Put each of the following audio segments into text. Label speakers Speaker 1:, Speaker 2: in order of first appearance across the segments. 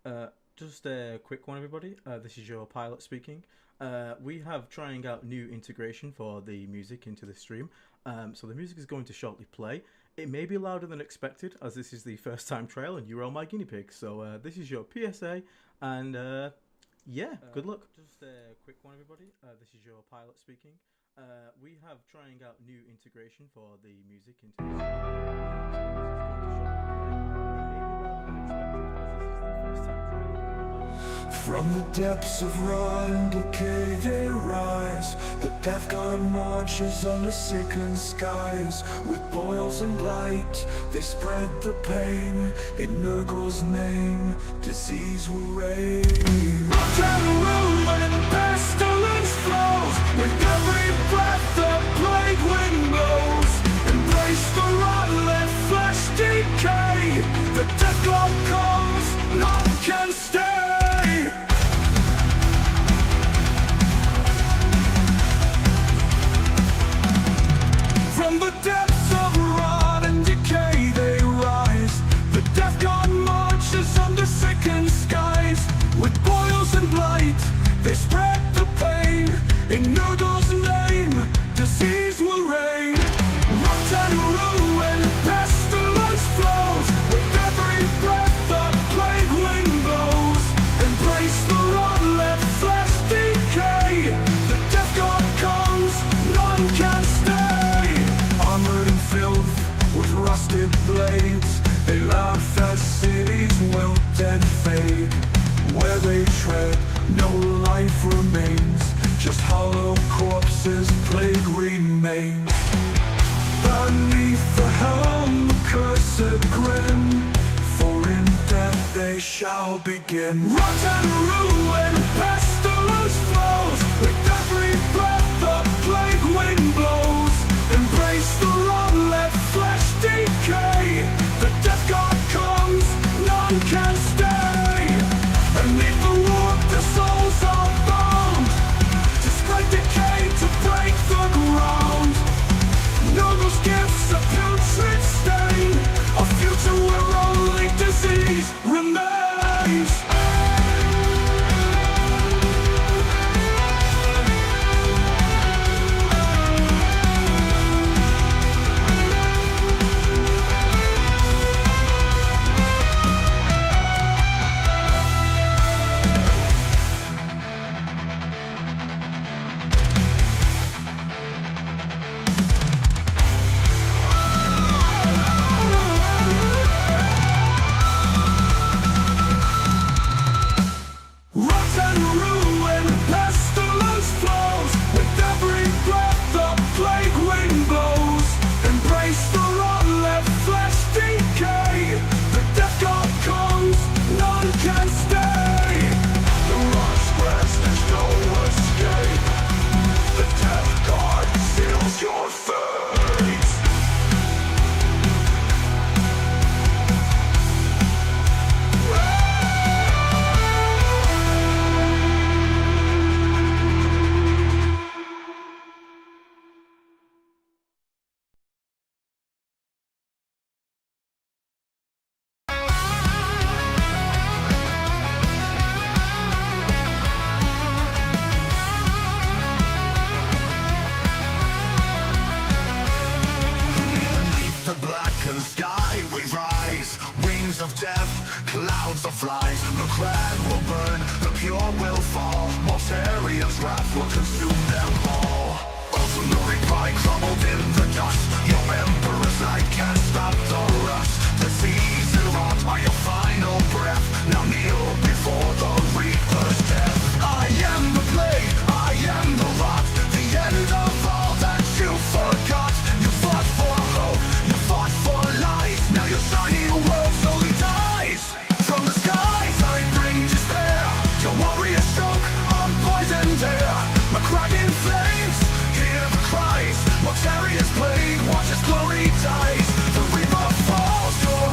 Speaker 1: Uh, just a quick one, everybody. This is your pilot speaking. We have trying out new integration for the music into the stream. So the music is going to shortly play. It may be louder than expected, as this is the first time trial and you're all my guinea pigs. So this is your PSA, and yeah, good luck. Just a quick one, everybody. This is your pilot speaking. We have trying out new integration for the music into the stream.
Speaker 2: From the depths of rot and decay they rise. The Deathguard marches on the sickened skies. With boils and blight, they spread the pain. In Nurgle's name, disease will reign. Rot and ruin and pestilence flows. With every breath the plague wind blows. Embrace the rot, let flesh decay. The Deathguard comes, none can stay. From the depths of rot and decay they rise. The Deathguard marches under sickened skies. With boils and blight, they spread the pain. In Nurgle's name, disease will reign. Rot and ruin, pestilence flows. With every breath the plague wind blows. Embrace the rot, let flesh decay. The Deathguard comes, none can stay. Armored and filled with rusted blades, they laugh as cities wilt and fade. Where they tread, no life remains, just hollow corpses, plague remains. Beneath the helm, the cursed grin, for in death they shall begin. Rot and ruin, pestilence flows. With every breath the plague wind blows. Embrace the rot, let flesh decay. The Deathguard comes, none can stay. And neath the warp the souls are bound, to spread decay, to break the ground. Nurgle's gifts a putrid stain, a future where only disease remains. Rot and ruin, pestilence flows. With every breath the plague wind blows. Embrace the rot, let flesh decay. The Deathguard comes, none can stay. The rot spreads, there's no escape. The Deathguard seals your fate.
Speaker 3: The blackened sky we rise. Wings of death, clouds of flies. The crag will burn, the pure will fall. Mortarian's wrath will consume them all. Ultimately pride crumbled in the dust. Your emperor's night can't stop the rust. The seas and rot are your final breath. Now kneel before the reaper's death. I am the plague, I am the rot. The end of all that you forgot. You fought for hope, you fought for life. Now your shiny world slowly dies. From the skies I bring despair. Your warriors choke on poisoned air. My cracking flames, hear the cries. Mortarian's plague, watch as glory dies. The reaper falls, your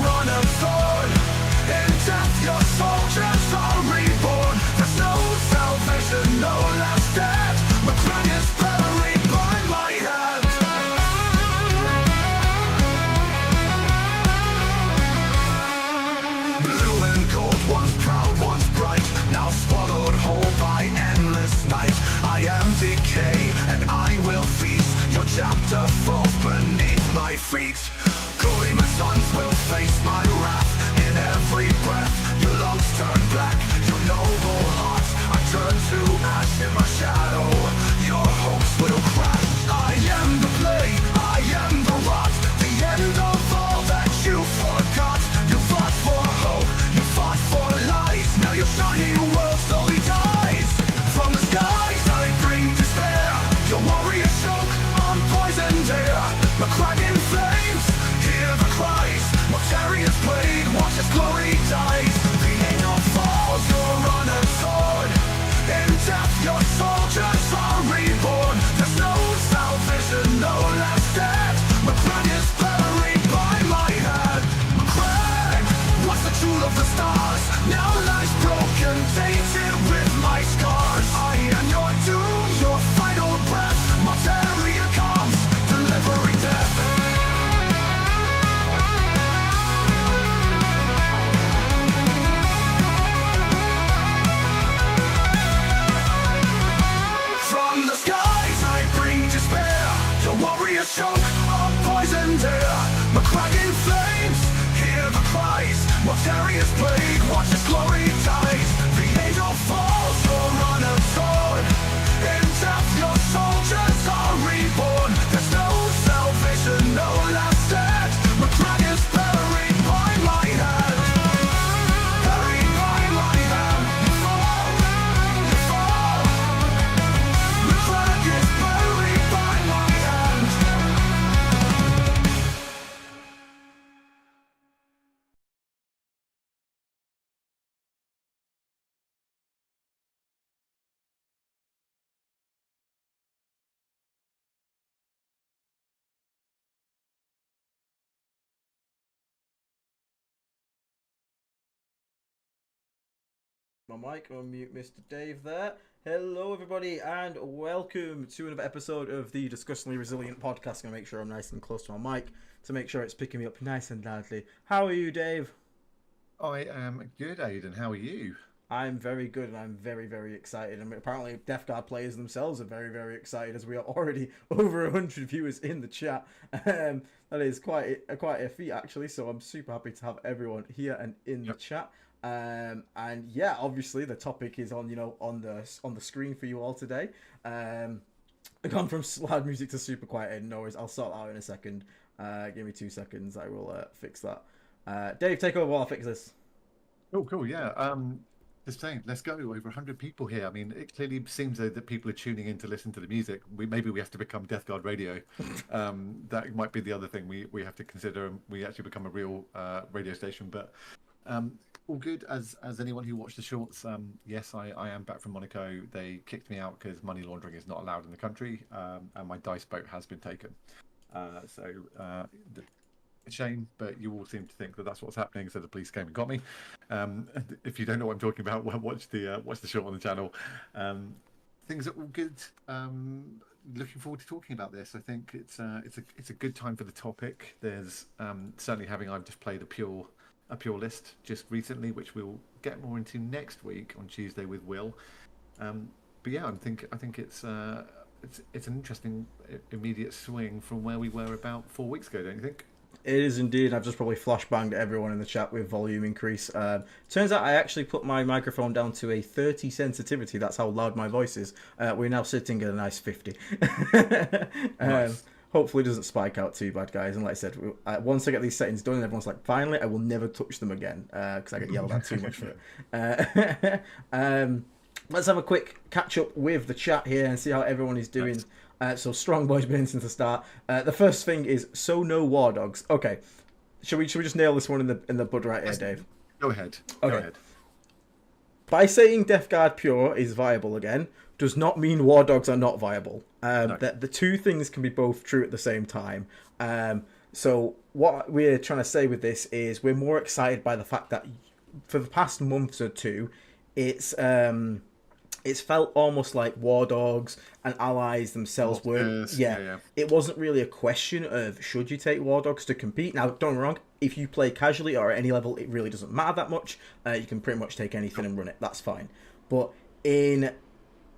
Speaker 3: feet. Gleaming suns will face my wrath. In every breath, your lungs turn black. Your noble heart, I turn to ash in my shadow. Your hopes will crash. I am the plague, I am the rot. The end of all that you forgot. You fought for hope, you fought for lies. Now your shining world slowly dies. From the skies I bring despair. Your warrior choke on poisoned air. The cracking flames, hear the cries. Mortaria's blade, watch its glory dies. The angel falls, your runner sword. In death your soldiers are reborn. There's no salvation, no last stand. McCrack is buried by my hand. McCrack, what's the jewel of the stars? Now lies broken, tainted with my scars. I am your doom, your final breath. Mortaria comes, delivering death. From the skies I bring despair. Your warrior choke on poisoned air. McCracken flames, hear the cries. Mortaria's blade, watch its glory dies. The angel falls, your runner sword. In death your soldiers are reborn. There's no salvation, no last stand. McCracken's buried by my hand. Buried by my hand. You fall, you fall. McCrack is buried by my hand.
Speaker 1: My mic, unmute Mr. Dave there. Hello, everybody, and welcome to another episode of the Disgustingly Resilient podcast. I'm going to make sure I'm nice and close to my mic to make sure it's picking me up nice and loudly. How are you, Dave?
Speaker 4: I am good, Aiden. How are you?
Speaker 1: I'm very good, and I'm very, very excited. And apparently, Deathguard players themselves are very, very excited, as we are already over 100 viewers in the chat. That is quite a feat, actually. So I'm super happy to have everyone here and in the chat. And yeah, obviously the topic is on the screen for you all today. I've gone from loud music to super quiet. No worries, I'll sort that out in a second. Give me 2 seconds. I will fix that. Dave, take over while I fix this.
Speaker 4: Oh, cool. Yeah. Just saying, let's go. Over 100 people here. I mean, it clearly seems though that people are tuning in to listen to the music. Maybe we have to become Deathguard Radio. That might be the other thing we have to consider. We actually become a real radio station. But all good. As anyone who watched the shorts, yes, I am back from Monaco. They kicked me out because money laundering is not allowed in the country, and my dice boat has been taken. A shame, but you all seem to think that that's what's happening, so the police came and got me. If you don't know what I'm talking about, watch the short on the channel. Things are all good. Looking forward to talking about this. I think it's a good time for the topic. There's certainly I've just played a pure list just recently, which we'll get more into next week on Tuesday with Will. But yeah, I think it's an interesting immediate swing from where we were about 4 weeks ago, don't you think?
Speaker 1: It is indeed. I've just probably flashbanged everyone in the chat with volume increase. Turns out I actually put my microphone down to a 30 sensitivity. That's how loud my voice is. We're now sitting at a nice 50. Nice. Hopefully it doesn't spike out too bad, guys. And like I said, once I get these settings done and everyone's like, finally, I will never touch them again because I get yelled at too much for it. Let's have a quick catch up with the chat here and see how everyone is doing. Nice. So Strong Boy's been in since the start. The first thing is, so no war dogs. Okay, should we just nail this one in the bud right here, Dave?
Speaker 4: Go ahead.
Speaker 1: Okay.
Speaker 4: Go ahead.
Speaker 1: By saying Deathguard Pure is viable again, does not mean war dogs are not viable. No. The two things can be both true at the same time. So what we're trying to say with this is we're more excited by the fact that for the past month or two, it's felt almost like war dogs and allies themselves were it wasn't really a question of should you take war dogs to compete. Now, don't get me wrong, if you play casually or at any level, it really doesn't matter that much. You can pretty much take anything and run it, that's fine. But in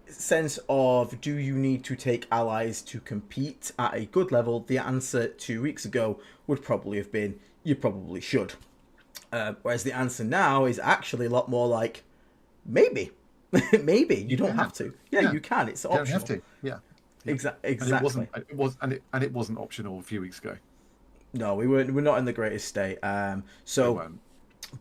Speaker 1: sense of, do you need to take allies to compete at a good level? The answer 2 weeks ago would probably have been, you probably should. Whereas the answer now is actually a lot more like, maybe. Maybe. You don't have to. Yeah, you can. It's optional.
Speaker 4: You don't have to. Yeah.
Speaker 1: Exactly.
Speaker 4: And it wasn't optional a few weeks ago.
Speaker 1: No, we're not in the greatest state.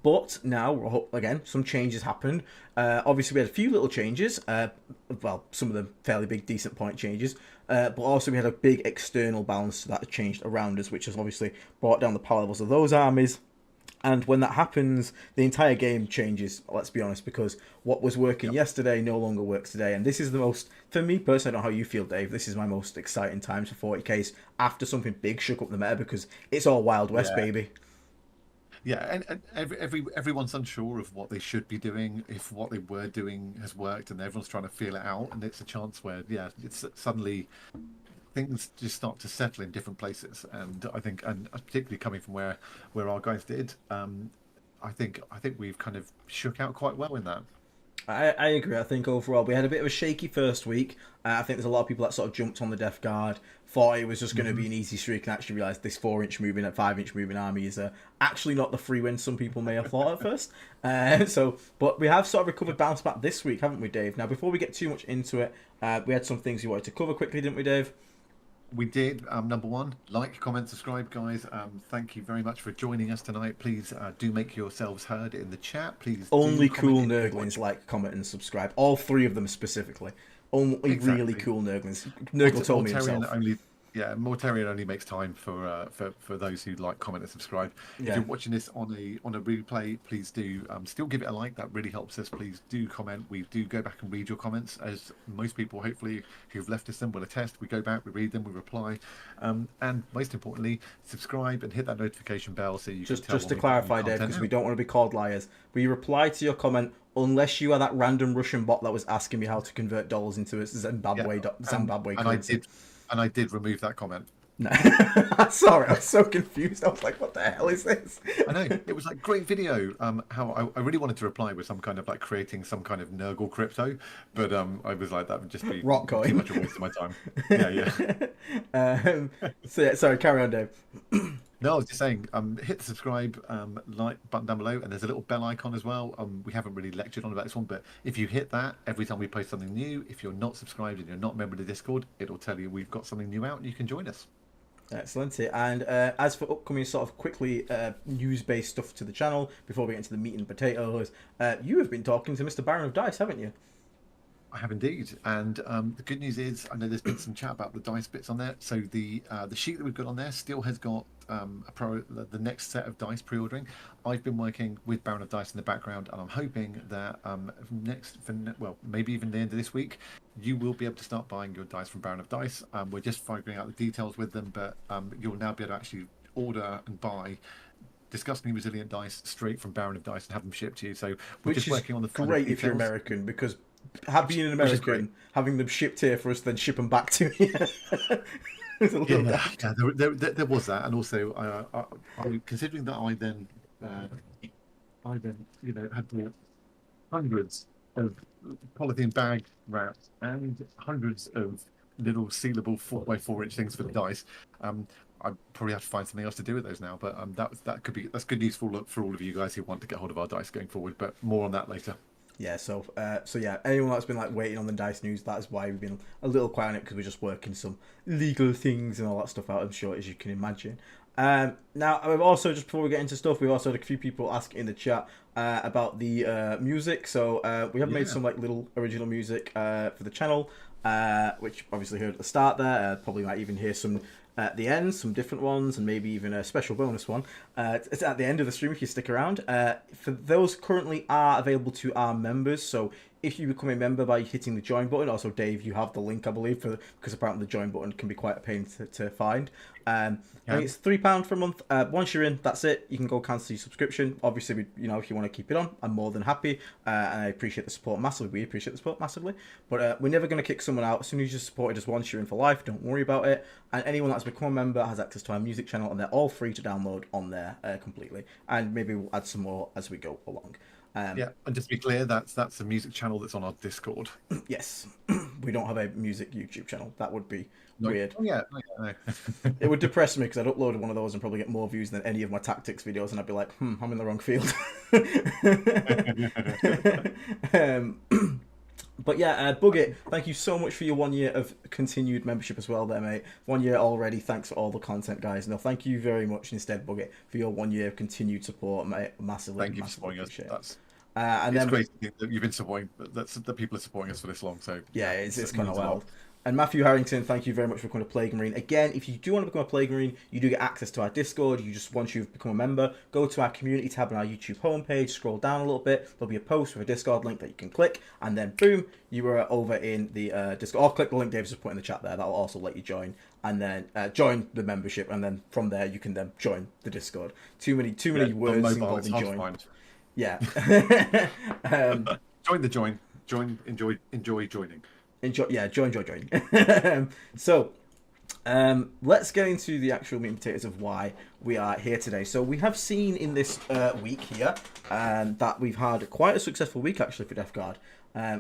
Speaker 1: But now, again, some changes happened. Obviously, we had a few little changes. Well, some of them fairly big, decent point changes. But also we had a big external balance that changed around us, which has obviously brought down the power levels of those armies. And when that happens, the entire game changes, let's be honest, because what was working yesterday no longer works today. And this is the most, for me personally, I don't know how you feel, Dave, this is my most exciting times for 40Ks after something big shook up the meta, because it's all Wild West, baby.
Speaker 4: Yeah, and everyone's unsure of what they should be doing, if what they were doing has worked, and everyone's trying to feel it out. And it's a chance where, it's suddenly things just start to settle in different places. And I think, and particularly coming from where our guys did, I think we've kind of shook out quite well in that.
Speaker 1: I agree. I think overall we had a bit of a shaky first week. I think there's a lot of people that sort of jumped on the Deathguard, thought it was just going to be an easy streak, and actually realised this 4-inch moving and 5-inch moving army is actually not the free win some people may have thought at first. But we have sort of recovered, bounce back this week, haven't we, Dave? Now, before we get too much into it, we had some things we wanted to cover quickly, didn't we, Dave?
Speaker 4: We did. Number one, like, comment, subscribe, guys. Thank you very much for joining us tonight. Please do make yourselves heard in the chat. Please.
Speaker 1: Only cool Nurglings like, comment, and subscribe. All three of them specifically. Only really cool Nurglings. Nurgle told me himself.
Speaker 4: Mortarian only makes time for those who like, comment, and subscribe. If you're watching this on a replay, please do still give it a like. That really helps us. Please do comment. We do go back and read your comments, as most people, hopefully, who've left us them will attest. We go back, we read them, we reply, and most importantly, subscribe and hit that notification bell so you can tell. Just
Speaker 1: to clarify, Dave, because we don't want to be called liars. We reply to your comment unless you are that random Russian bot that was asking me how to convert dollars into a Zimbabwe currency.
Speaker 4: And I did remove that comment.
Speaker 1: No. Sorry, I was so confused. I was like, what the hell is this?
Speaker 4: I know. It was like, great video. How I really wanted to reply with some kind of like creating some kind of Nurgle crypto, but I was like, that would just be
Speaker 1: Rockcoin.
Speaker 4: Too much a waste of my time. Yeah.
Speaker 1: Sorry, carry on, Dave.
Speaker 4: No, I was just saying, hit the subscribe like button down below, and there's a little bell icon as well. We haven't really lectured on about this one, but if you hit that every time we post something new, if you're not subscribed and you're not a member of the Discord, it'll tell you we've got something new out and you can join us.
Speaker 1: Excellent. And as for upcoming sort of quickly news-based stuff to the channel, before we get into the meat and potatoes, you have been talking to Mr. Baron of Dice, haven't you?
Speaker 4: I have indeed, and the good news is I know there's been some chat about the dice bits on there. So the sheet that we've got on there still has got the next set of dice pre-ordering. I've been working with Baron of Dice in the background, and I'm hoping that maybe even the end of this week, you will be able to start buying your dice from Baron of Dice. We're just figuring out the details with them, but you'll now be able to actually order and buy disgustingly resilient dice straight from Baron of Dice and have them shipped to you. So we're just working on the
Speaker 1: great if you're American, because being an American, having them shipped here for us, then ship them back to you.
Speaker 4: There was that, and also considering that I then had bought hundreds of polythene bag wraps and hundreds of little sealable 4x4-inch things for the dice. I probably have to find something else to do with those now, but that's good news for all of you guys who want to get hold of our dice going forward. But more on that later.
Speaker 1: Yeah, so anyone that's been like waiting on the dice news, that is why we've been a little quiet on it, because we're just working some legal things and all that stuff out, I'm sure, as you can imagine. Now, we've also, just before we get into stuff, we've also had a few people ask in the chat about the music. So we have made some like little original music for the channel, which obviously heard at the start there. Probably might even hear some at the end, some different ones, and maybe even a special bonus one. It's at the end of the stream if you stick around. For those currently are available to our members, so if you become a member by hitting the join button, also Dave, you have the link, I believe, because apparently the join button can be quite a pain to find. I think it's £3 for a month. Once you're in, that's it. You can go cancel your subscription. Obviously, if you want to keep it on, I'm more than happy. And I appreciate the support massively. We appreciate the support massively. But we're never going to kick someone out. As soon as you're supported us once, you're in for life. Don't worry about it. And anyone that's become a member has access to our music channel, and they're all free to download on there completely. And maybe we'll add some more as we go along.
Speaker 4: Yeah, and just to be clear, that's a music channel that's on our Discord.
Speaker 1: Yes, we don't have a music YouTube channel. That would be
Speaker 4: No,
Speaker 1: weird.
Speaker 4: oh, yeah, no.
Speaker 1: It would depress me because I'd upload one of those and probably get more views than any of my tactics videos, and I'd be like, I'm in the wrong field. But yeah, Bugget, thank you so much for your 1 year of continued membership as well there, mate. 1 year already. Thanks for all the content, guys. No, thank you very much instead, Bugget, for your 1 year of continued support, mate. Massively,
Speaker 4: Thank you for
Speaker 1: massively
Speaker 4: supporting us.
Speaker 1: and
Speaker 4: It's
Speaker 1: then
Speaker 4: great that you've been supporting, that people are supporting us for this long. So
Speaker 1: yeah, it's kind of
Speaker 4: means a lot.
Speaker 1: wild. And Matthew Harrington, thank you very much for becoming a Plague Marine. Again, if you do want to become a Plague Marine, you do get access to our Discord. Once you've become a member, go to our community tab on our YouTube homepage, scroll down a little bit. There'll be a post with a Discord link that you can click, and then boom, you are over in the Discord. Or click the link Dave's just put in the chat there. That'll also let you join, and then join the membership, and then from there you can then join the Discord. Too many words involved in join. Yeah.
Speaker 4: Join the join. Enjoy joining.
Speaker 1: Join. So, let's get into the actual meat and potatoes of why we are here today. So we have seen in this week here that we've had quite a successful week actually for Deathguard.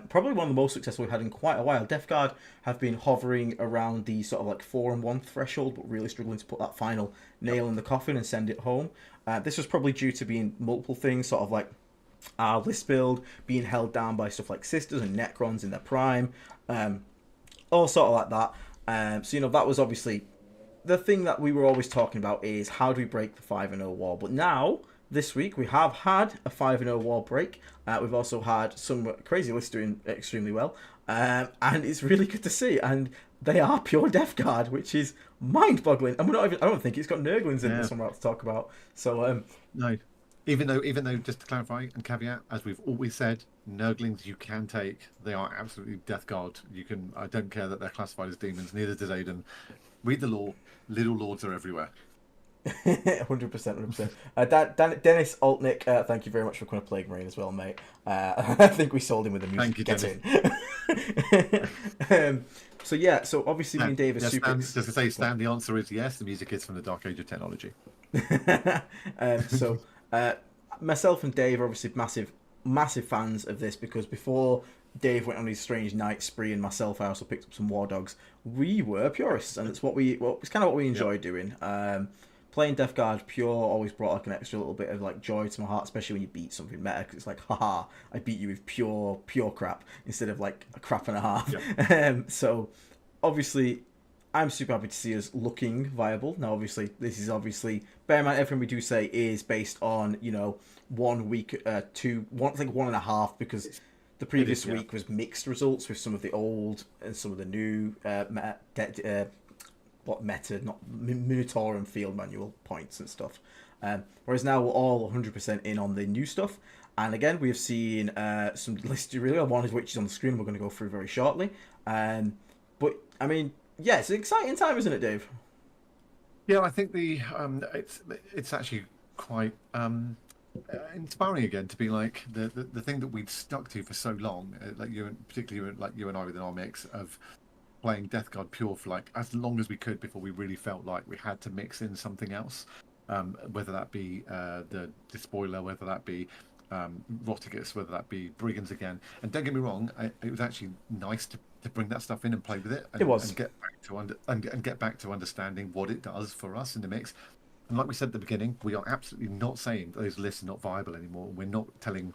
Speaker 1: Probably one of the most successful we've had in quite a while. Deathguard have been hovering around the sort of like 4-1 threshold, but really struggling to put that final nail in the coffin and send it home. This was probably due to being multiple things, sort of like our list build being held down by stuff like Sisters and Necrons in their prime, all sort of like that. So, that was obviously the thing that we were always talking about, is how do we break the 5-0 wall. But now, this week, we have had a 5-0 wall break. We've also had some crazy lists doing extremely well. And it's really good to see. And they are pure Deathguard, which is mind-boggling. And I don't think it's got Nurglings in this one we're about to talk about. So,
Speaker 4: no. Even though, just to clarify and caveat, as we've always said, Nurglings you can take. They are absolutely Deathguard. You can. I don't care that they're classified as demons. Neither does Aiden. Read the lore. Little lords are everywhere.
Speaker 1: 100%. Dennis Altnick, thank you very much for becoming a Plague Marine as well, mate. I think we sold him with the music.
Speaker 4: Thank you,
Speaker 1: Dennis. So yeah, so obviously me and Dave are super.
Speaker 4: Just to say, Stan, the answer is yes. The music is from the Dark Age of technology.
Speaker 1: So myself and Dave are obviously massive fans of this, because before Dave went on his strange night spree and myself, I also picked up some War Dogs. We were purists, and it's it's kind of what we enjoy doing. Playing Deathguard pure always brought like an extra little bit of like joy to my heart, especially when you beat something meta, because it's like, haha, I beat you with pure crap instead of like a crap and a half. Yep. So obviously I'm super happy to see us looking viable. Now obviously this is bear in mind everything we do say is based on 1 week, I think 1.5, because the previous week was mixed results with some of the old and some of the new Minotaur and Field Manual points and stuff. Whereas now we're all 100% in on the new stuff. And again, we have seen some lists really, one of which is on the screen we're going to go through very shortly. But, I mean, yeah, it's an exciting time, isn't it, Dave?
Speaker 4: Yeah, I think it's actually quite inspiring again to be like the thing that we'd stuck to for so long, particularly you and I within our mix of playing Deathguard pure for like as long as we could before we really felt like we had to mix in something else, whether that be the Despoiler, whether that be Rotigus, whether that be Brigands again. And don't get me wrong, it was actually nice to bring that stuff in and play with it. And,
Speaker 1: it was.
Speaker 4: And get back to understanding what it does for us in the mix. And like we said at the beginning, we are absolutely not saying those lists are not viable anymore. We're not telling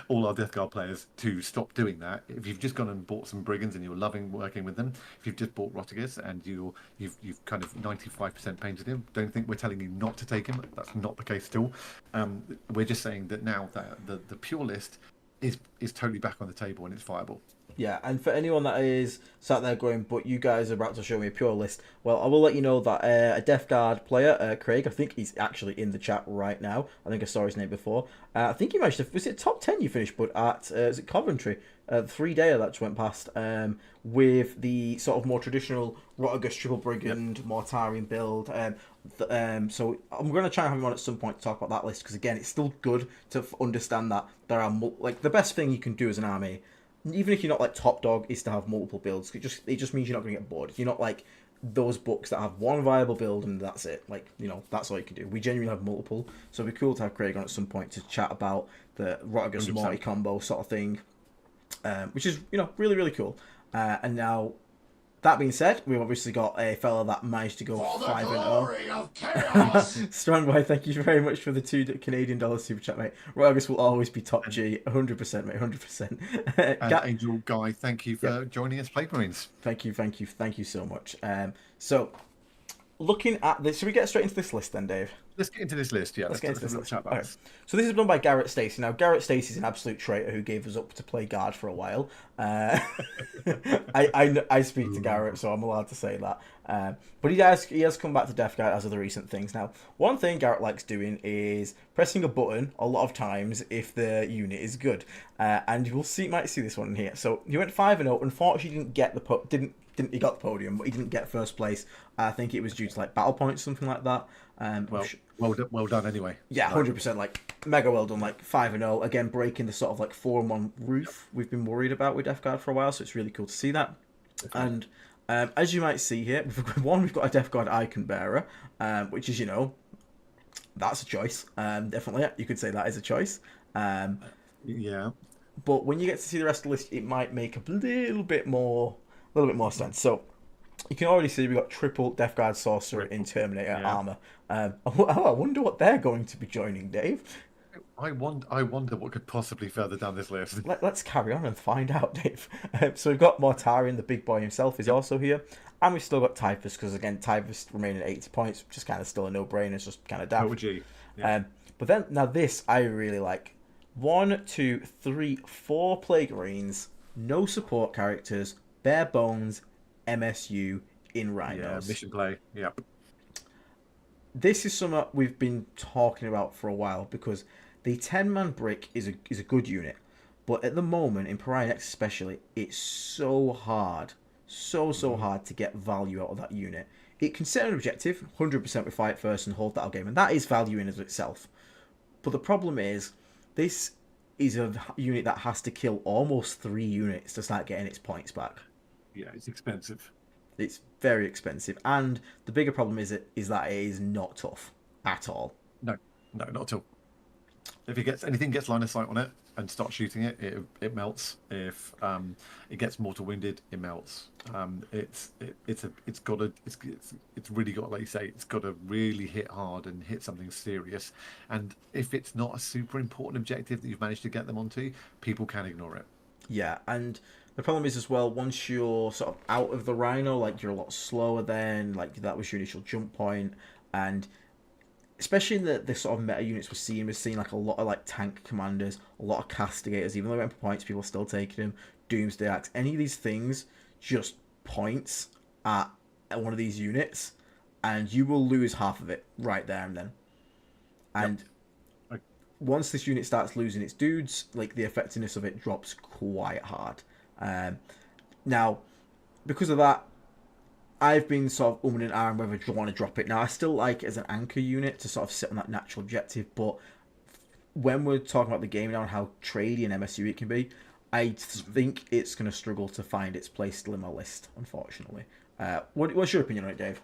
Speaker 4: all our Deathguard players to stop doing that. If you've just gone and bought some Brigands and you're loving working with them, if you've just bought Rotigus and you've kind of 95% painted him, don't think we're telling you not to take him. That's not the case at all. We're just saying that now that the pure list is totally back on the table and it's viable.
Speaker 1: Yeah, and for anyone that is sat there going, but you guys are about to show me a pure list, well, I will let you know that a Deathguard player, Craig, I think he's actually in the chat right now. I think I saw his name before. I think he managed to, was it top 10 you finished, but at, is it Coventry? The 3-dayer that just went past, with the sort of more traditional Rotigus Triple Brigand, Mortarian build. So I'm going to try and have him on at some point to talk about that list, because again, it's still good to understand that there are, like, the best thing you can do as an army, even if you're not like top dog, is to have multiple builds. It just means you're not going to get bored. You're not like those books that have one viable build and that's it. Like, that's all you can do. We genuinely have multiple, so it'd be cool to have Craig on at some point to chat about the Rotagus
Speaker 4: 100%.
Speaker 1: Morty combo sort of thing, which is really really cool. And now, that being said, we've obviously got a fella that managed to go 5-0. Strong boy, thank you very much for the $2 super chat, mate. Rotagus will always be top G, 100%, mate, 100%.
Speaker 4: And Angel Guy, thank you for joining us, Play Marines.
Speaker 1: Thank you so much. So, looking at this, should we get straight into this list then, Dave?
Speaker 4: Let's get into this list, yeah.
Speaker 1: Let's get into this list.
Speaker 4: Chat
Speaker 1: Okay. So this is done by Garrett Stacey. Now, Garrett Stacey is an absolute traitor who gave us up to play guard for a while. I speak to Garrett, so I'm allowed to say that. But he has come back to Deathguard as of the recent things. Now, one thing Garrett likes doing is pressing a button a lot of times if the unit is good. And you might see this one in here. So he went 5-0. Unfortunately, he didn't get he got the podium, but he didn't get first place. I think it was due to like battle points, something like that.
Speaker 4: Well done anyway.
Speaker 1: Yeah, 100%. Like mega well done. Like 5-0 again, breaking the sort of like 4-1 roof we've been worried about with Deathguard for a while. So it's really cool to see that. Okay. And as you might see here, we've got a Deathguard icon bearer, which is that's a choice. Definitely, you could say that is a choice.
Speaker 4: Yeah.
Speaker 1: But when you get to see the rest of the list, it might make a little bit more sense. So you can already see we've got triple Deathguard Sorcerer in Terminator armor. I wonder what they're going to be joining, Dave.
Speaker 4: I wonder what could possibly further down this list.
Speaker 1: Let's carry on and find out, Dave. So we've got Mortarion, the big boy himself, is also here. And we've still got Typhus, because again, Typhus remaining at 80 points, which is kind of still a no-brainer. It's just kind of daft.
Speaker 4: OG. Yeah.
Speaker 1: But then, now this I really like. 1, 2, 3, 4 Plague Marines, no support characters, bare bones, MSU in Rhinos.
Speaker 4: Yeah, mission play. Yeah.
Speaker 1: This is something we've been talking about for a while, because the 10-man brick is a good unit, but at the moment in Pariah X especially, it's so hard to get value out of that unit. It can set an objective 100% with fight first and hold that game, and that is value in of itself. But the problem is, this is a unit that has to kill almost 3 units to start getting its points back.
Speaker 4: Yeah, it's expensive.
Speaker 1: It's very expensive, and the bigger problem is that it is not tough at all.
Speaker 4: No, not at all. If anything gets line of sight on it and starts shooting it, it melts. If it gets mortal wounded, it melts. It's really got, like you say, it's got to really hit hard and hit something serious. And if it's not a super important objective that you've managed to get them onto, people can ignore it.
Speaker 1: Yeah, and the problem is as well, once you're sort of out of the Rhino, like you're a lot slower then, like that was your initial jump point, and especially in the sort of meta units we're seeing like a lot of like tank commanders, a lot of castigators, even though they went for points, people are still taking them, Doomsday Axe, any of these things, just points at one of these units, and you will lose half of it right there and then. And once this unit starts losing its dudes, like the effectiveness of it drops quite hard. Now, because of that, I've been sort of and ahhing whether I want to drop it. Now, I still like it as an anchor unit to sort of sit on that natural objective, but when we're talking about the game now and how tradey and MSU it can be, I think it's going to struggle to find its place still in my list, unfortunately. What's your opinion on it, Dave?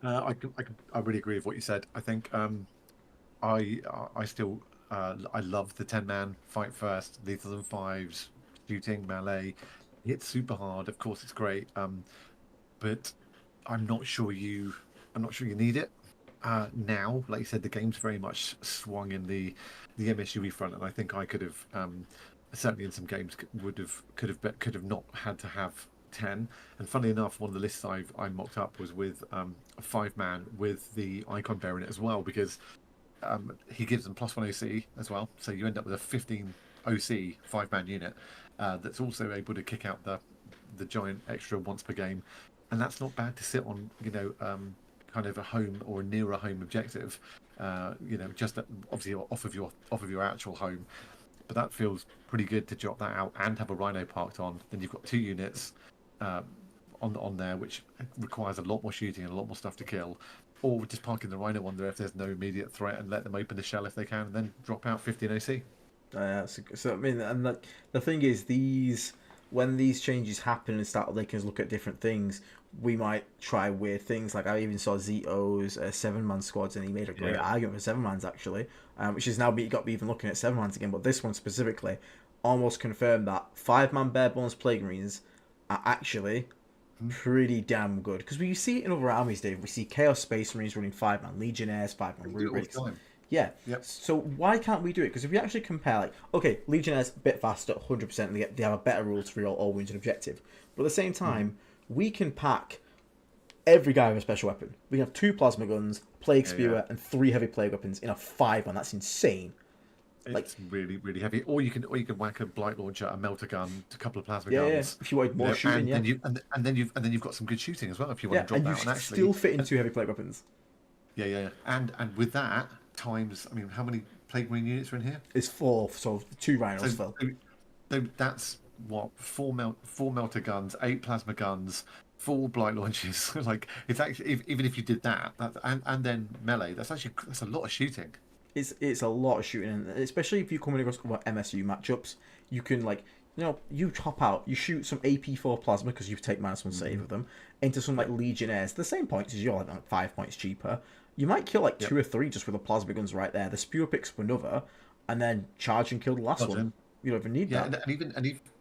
Speaker 4: I really agree with what you said. I think I still I love the 10-man fight first, lethal and fives, shooting, melee. It's super hard. Of course, it's great. But I'm not sure you need it now. Like you said, the game's very much swung in the MSUE front, and I think I could have certainly in some games could have not had to have 10. And funnily enough, one of the lists I mocked up was with a 5-man with the icon bearer in it as well, because he gives them +1 OC as well, so you end up with a 15 OC 5-man unit that's also able to kick out the giant extra once per game, and that's not bad to sit on, kind of a home or near a home objective, just obviously off of your actual home. But that feels pretty good to drop that out and have a Rhino parked on. Then you've got 2 units on there, which requires a lot more shooting and a lot more stuff to kill. Or just parking the Rhino on there if there's no immediate threat, and let them open the shell if they can, and then drop out 15 OC.
Speaker 1: So I mean, and the thing is, these when these changes happen and start making us look at different things, we might try weird things. Like I even saw Zito's 7-man squads, and he made a great argument for 7-mans actually, which has now got me even looking at 7-mans again. But this one specifically almost confirmed that 5-man bare bones plague marines are actually pretty damn good, because we see it in other armies, Dave. We see Chaos Space Marines running 5-man Legionnaires, 5-man Rubrics. Yeah. Yep. So why can't we do it? Because if we actually compare, like, okay, Legionnaires a bit faster, 100%, and they have a better rules for all wounds and objective. But at the same time, we can pack every guy with a special weapon. We can have 2 plasma guns, plague spewer, and 3 heavy plague weapons in a 5-man. That's insane.
Speaker 4: It's really, really heavy. Or you can whack a blight launcher, a melter gun, a couple of plasma
Speaker 1: Yeah.
Speaker 4: guns.
Speaker 1: If you want more shooting,
Speaker 4: and then you've got some good shooting as well. If you want to drop
Speaker 1: and
Speaker 4: that,
Speaker 1: you
Speaker 4: and actually
Speaker 1: still fit in 2 heavy plague weapons.
Speaker 4: Yeah. And with that times, I mean, how many plague marine units are in here?
Speaker 1: It's 4, so 2 rhinos fell.
Speaker 4: So that's what 4 melter guns, 8 plasma guns, 4 blight launches. Like, it's actually, even if you did that, and then melee, that's a lot of shooting.
Speaker 1: It's a lot of shooting, and especially if you're coming across MSU matchups, you can, like, you hop out, you shoot some AP4 plasma because you take -1 save of them into some like Legionnaires, the same points as you're, like 5 points cheaper. You might kill like 2 or 3 just with the plasma guns right there. The spewer picks up another, and then charge and kill the last one. You don't even need that.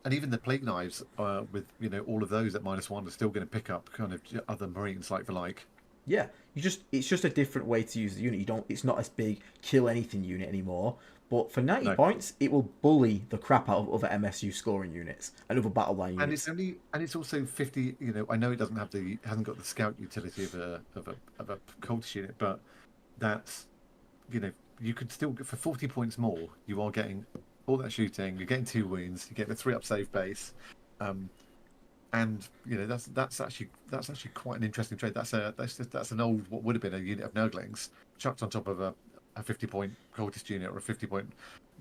Speaker 4: And even the plague knives, with all of those at -1 are still going to pick up kind of other marines like for like.
Speaker 1: Yeah, it's just a different way to use the unit. It's not as big kill anything unit anymore. But for 90 points, it will bully the crap out of other MSU scoring units and other battle line units.
Speaker 4: And it's also 50. I know it hasn't got the scout utility of a cultist unit, but that's you could still, for 40 points more, you are getting all that shooting. You're getting 2 wounds. You get the 3 up save base. And that's actually quite an interesting trade. That's an old, what would have been a unit of Nurglings chucked on top of a 50-point cultist unit or a 50-point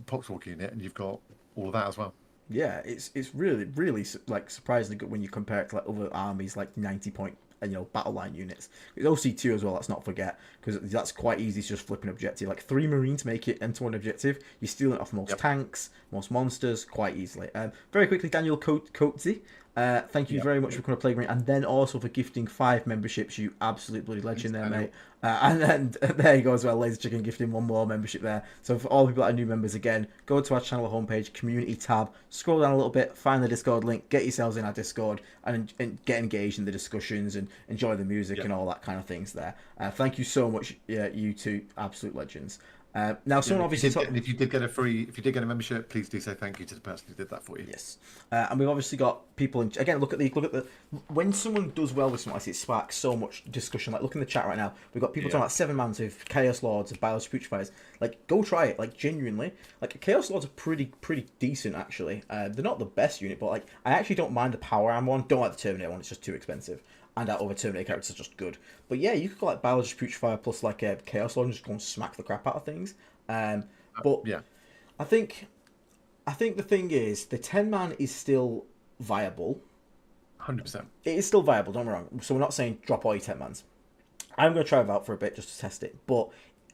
Speaker 4: poxwalker unit, and you've got all of that as well.
Speaker 1: Yeah, it's really like surprisingly good when you compare it to like other armies like 90-point battle line units. It's OC2 as well. Let's not forget, because that's quite easy to just flip an objective. Like 3 Marines make it into 1 objective. You're stealing it off most tanks, most monsters quite easily. Very quickly, Daniel Coatsy. Thank you very much for coming to Plague Marine, and then also for gifting 5 memberships. You absolute bloody legend there, mate. And then there you go as well, Laser Chicken gifting 1 more membership there. So for all people that are new members, again, go to our channel homepage, community tab, scroll down a little bit, find the Discord link, get yourselves in our Discord, and get engaged in the discussions and enjoy the music and all that kind of things there. Thank you so much, you two absolute legends. Now, someone obviously,
Speaker 4: if you did get a membership, please do say thank you to the person who did that for you.
Speaker 1: Yes, and we've obviously got people. Again, look at the when someone does well with something like this, it sparks so much discussion. Like, look in the chat right now. We've got people talking about 7-mans with Chaos Lords and Biology Putrefiers. Like, go try it. Like, genuinely, like Chaos Lords are pretty decent actually. They're not the best unit, but like I actually don't mind the Power Arm one. Don't like the Terminator one. It's just too expensive. And our other Terminator characters are just good. But yeah, you could go like Biology Putrefier plus like a Chaos Lord and just go and smack the crap out of things. But
Speaker 4: yeah,
Speaker 1: I think the thing is the 10-man is still viable.
Speaker 4: 100%.
Speaker 1: It is still viable. Don't get me wrong. So we're not saying drop all your 10-mans. I'm going to try it out for a bit just to test it. But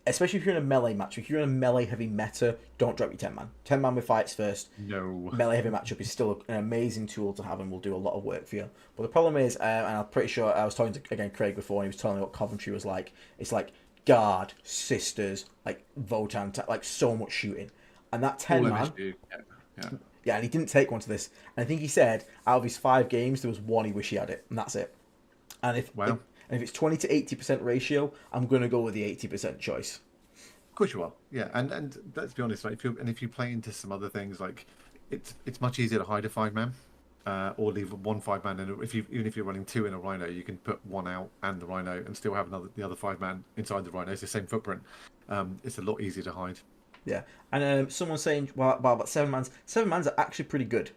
Speaker 1: especially if you're in a melee match, if you're in a melee heavy meta, don't drop your 10-man. 10-man with fights first.
Speaker 4: No.
Speaker 1: Melee heavy matchup is still an amazing tool to have and will do a lot of work for you. But the problem is, and I'm pretty sure I was talking to again Craig before, and he was telling me what Coventry was like. It's like Guard, Sisters, like Votan, like so much shooting, and that 10-man. Yeah, and he didn't take one to this. And I think he said out of his 5 games, there was 1 he wished he had it, and that's it. And if it's 20 to 80% ratio, I'm gonna go with the 80% choice.
Speaker 4: Of course you are. Yeah, and let's be honest, like if you play into some other things, like it's much easier to hide a 5-man, or leave 1 5-man, and even if you're running 2 in a Rhino, you can put 1 out and the Rhino, and still have the other 5-man inside the Rhino. It's the same footprint. It's a lot easier to hide.
Speaker 1: Yeah, and someone's saying, well, about 7-mans. 7-mans are actually pretty good,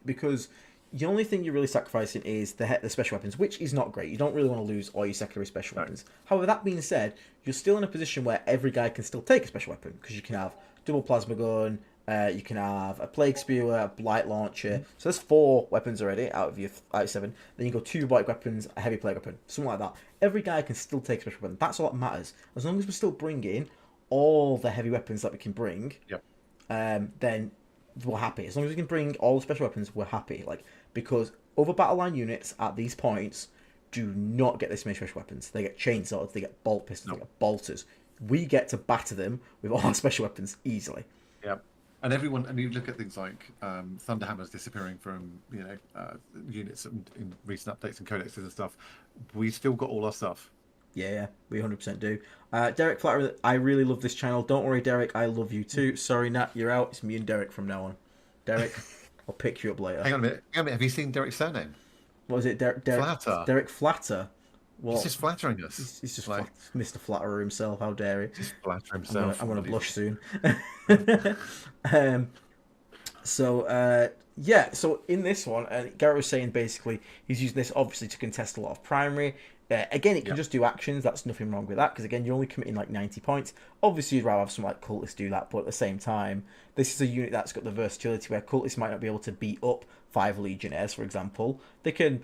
Speaker 1: because the only thing you're really sacrificing is the special weapons, which is not great. You don't really want to lose all your secondary special weapons. However, that being said, you're still in a position where every guy can still take a special weapon, because you can have double plasma gun, you can have a plague spewer, a blight launcher. So there's 4 weapons already out of 7. Then you go 2 blight weapons, a heavy plague weapon, something like that. Every guy can still take a special weapon. That's all that matters. As long as we're still bringing all the heavy weapons that we can bring, then we're happy. As long as we can bring all the special weapons, we're happy. Like, because other battle line units at these points do not get this many special weapons. They get chainsaws, they get bolt pistols, they get bolters. We get to batter them with all our special weapons easily.
Speaker 4: Yeah. And everyone, and you look at things like Thunderhammers disappearing from units in recent updates and codexes and stuff. We still got all our stuff.
Speaker 1: Yeah, we 100% do. Derek Flatter, I really love this channel. Don't worry, Derek, I love you too. Sorry, Nat, you're out. It's me and Derek from now on. Derek, I'll pick you up later.
Speaker 4: Hang on a minute. Have you seen Derek's surname?
Speaker 1: What was it? Derek
Speaker 4: Flatter.
Speaker 1: Derek Flatter. What?
Speaker 4: He's just flattering us.
Speaker 1: He's just
Speaker 4: like
Speaker 1: Mr. Flatterer himself. How dare he?
Speaker 4: Just flatter himself.
Speaker 1: I'm gonna blush soon. So in this one, Garrett was saying basically he's using this obviously to contest a lot of primary. Again, it can just do actions. That's nothing wrong with that because again, you're only committing like 90 points. Obviously, you'd rather have some like cultists do that, but at the same time, this is a unit that's got the versatility where cultists might not be able to beat up 5 legionnaires, for example. They can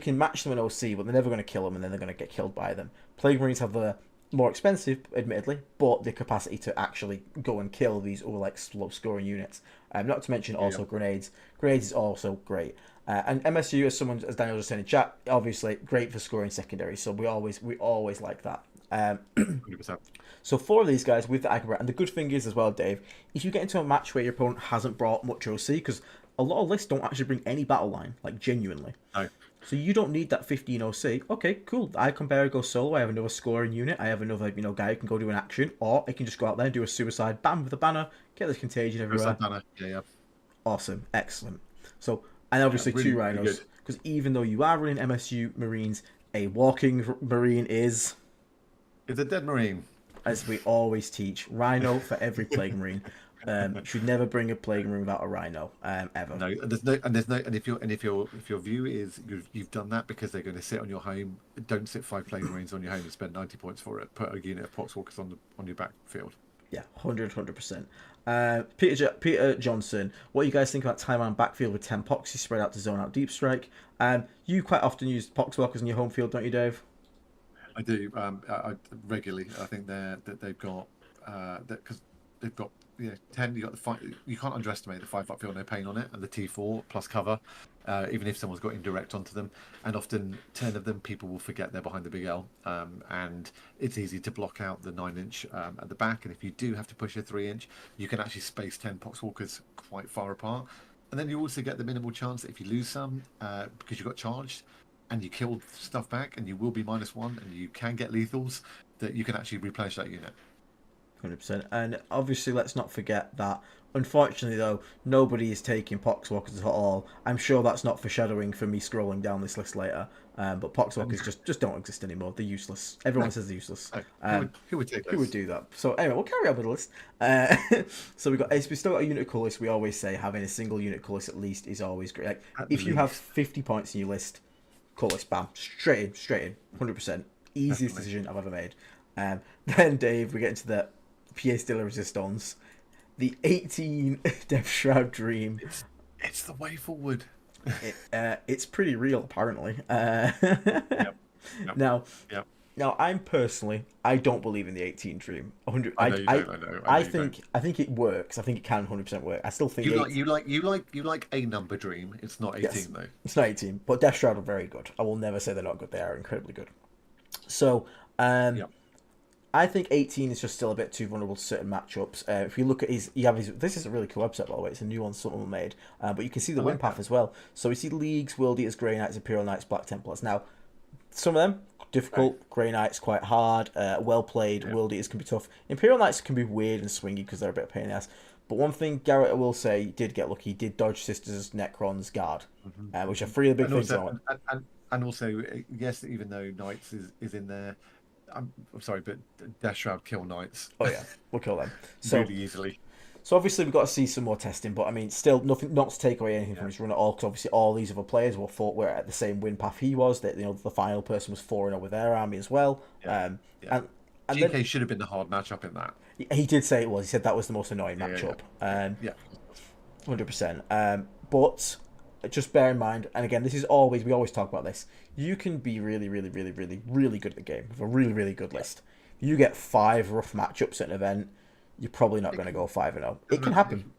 Speaker 1: match them in OC, but they're never going to kill them, and then they're going to get killed by them. Plague Marines have the more expensive, admittedly, but the capacity to actually go and kill these all like slow scoring units. Not to mention also grenades. Grenades is also great. And MSU, as Daniel was saying in chat, obviously great for scoring secondary. So we always like that.
Speaker 4: 100%.
Speaker 1: So 4 of these guys with the Accelerator, and the good thing is as well, Dave, if you get into a match where your opponent hasn't brought much OC, because a lot of lists don't actually bring any battle line, like genuinely.
Speaker 4: No.
Speaker 1: So you don't need that 15 OC. Okay, cool. I can bear go solo. I have another scoring unit. I have another guy who can go do an action, or I can just go out there and do a suicide. Bam with a banner. Get this contagion everywhere.
Speaker 4: Banner. Yeah.
Speaker 1: Awesome, excellent. So and obviously really, 2 rhinos because even though you are running MSU Marines, a walking Marine is
Speaker 4: a dead Marine.
Speaker 1: As we always teach, rhino for every Plague Marine. Should never bring a Plague Marine without a rhino, ever.
Speaker 4: No, and if your view is you've done that because they're going to sit on your home, don't sit 5 Plague Marines on your home and spend 90 points for it. Put a unit of Poxwalkers on your backfield.
Speaker 1: Yeah, 100%. Peter Johnson, what do you guys think about Taiwan backfield with 10 Poxy spread out to zone out deep strike? You quite often use Poxwalkers in your home field, don't you, Dave?
Speaker 4: I do. I regularly. I think they've got because they've got 10. You got the 5. You can't underestimate the 5 upfield no pain on it, and the T4 plus cover. Even if someone's got indirect onto them, and often 10 of them people will forget they're behind the big L, and it's easy to block out the 9-inch at the back. And if you do have to push a 3-inch, you can actually space 10 Poxwalkers quite far apart. And then you also get the minimal chance that if you lose some because you got charged and you killed stuff back, and you will be -1, and you can get lethals, that you can actually replenish that unit.
Speaker 1: 100%. And obviously, let's not forget that, unfortunately, though, nobody is taking Poxwalkers at all. I'm sure that's not foreshadowing for me scrolling down this list later. But Poxwalkers just don't exist anymore. They're useless. Everyone says they're useless.
Speaker 4: Who would take those?
Speaker 1: Who would do that? So anyway, we'll carry on with the list. So we still got a unit colourist. We always say having a single unit colourist at least is always great. Like, if you have 50 points in your list, colourist, bam, straight in, 100%. Easiest decision I've ever made. Then Dave, we get into the pièce de la résistance, the 18 Death Shroud Dream.
Speaker 4: It's the way forward.
Speaker 1: It's pretty real, apparently.
Speaker 4: Yep.
Speaker 1: Now, I'm personally, I don't believe in the 18 Dream. 100.
Speaker 4: I
Speaker 1: think it works. I think it can 100% work. I still think
Speaker 4: you like a number Dream. It's not 18 though.
Speaker 1: It's not 18, but Death Shroud are very good. I will never say they're not good. They are incredibly good. So, I think 18 is just still a bit too vulnerable to certain matchups. If you look at this is a really cool website, by the way. It's a new one someone made. But you can see the win path as well. So we see Leagues, World Eaters, Grey Knights, Imperial Knights, Black Templars. Now, some of them, difficult. Grey Knights, quite hard. Well played. World Eaters can be tough. Imperial Knights can be weird and swingy because they're a bit of a pain in the ass. But one thing Garrett, I will say, did get lucky. He did dodge Sisters, Necrons, Guard, which are 3 of the big things.
Speaker 4: And also, yes, even though Knights is in there, I'm sorry, but Death Shroud kill Knights.
Speaker 1: Oh yeah, we'll kill them
Speaker 4: really easily.
Speaker 1: So obviously we've got to see some more testing, but I mean, still nothing, not to take away anything from his run at all, because obviously all these other players were at the same win path he was. That the final person was 4-0 with their army as well. And
Speaker 4: GK then, should have been the hard matchup in that.
Speaker 1: He did say it was. He said that was the most annoying matchup. 100%. But just bear in mind, and again, we always talk about this. You can be really, really, really, really, really good at the game with a really, really good list. You get 5 rough matchups at an event, you're probably not going to go 5-0. It can happen.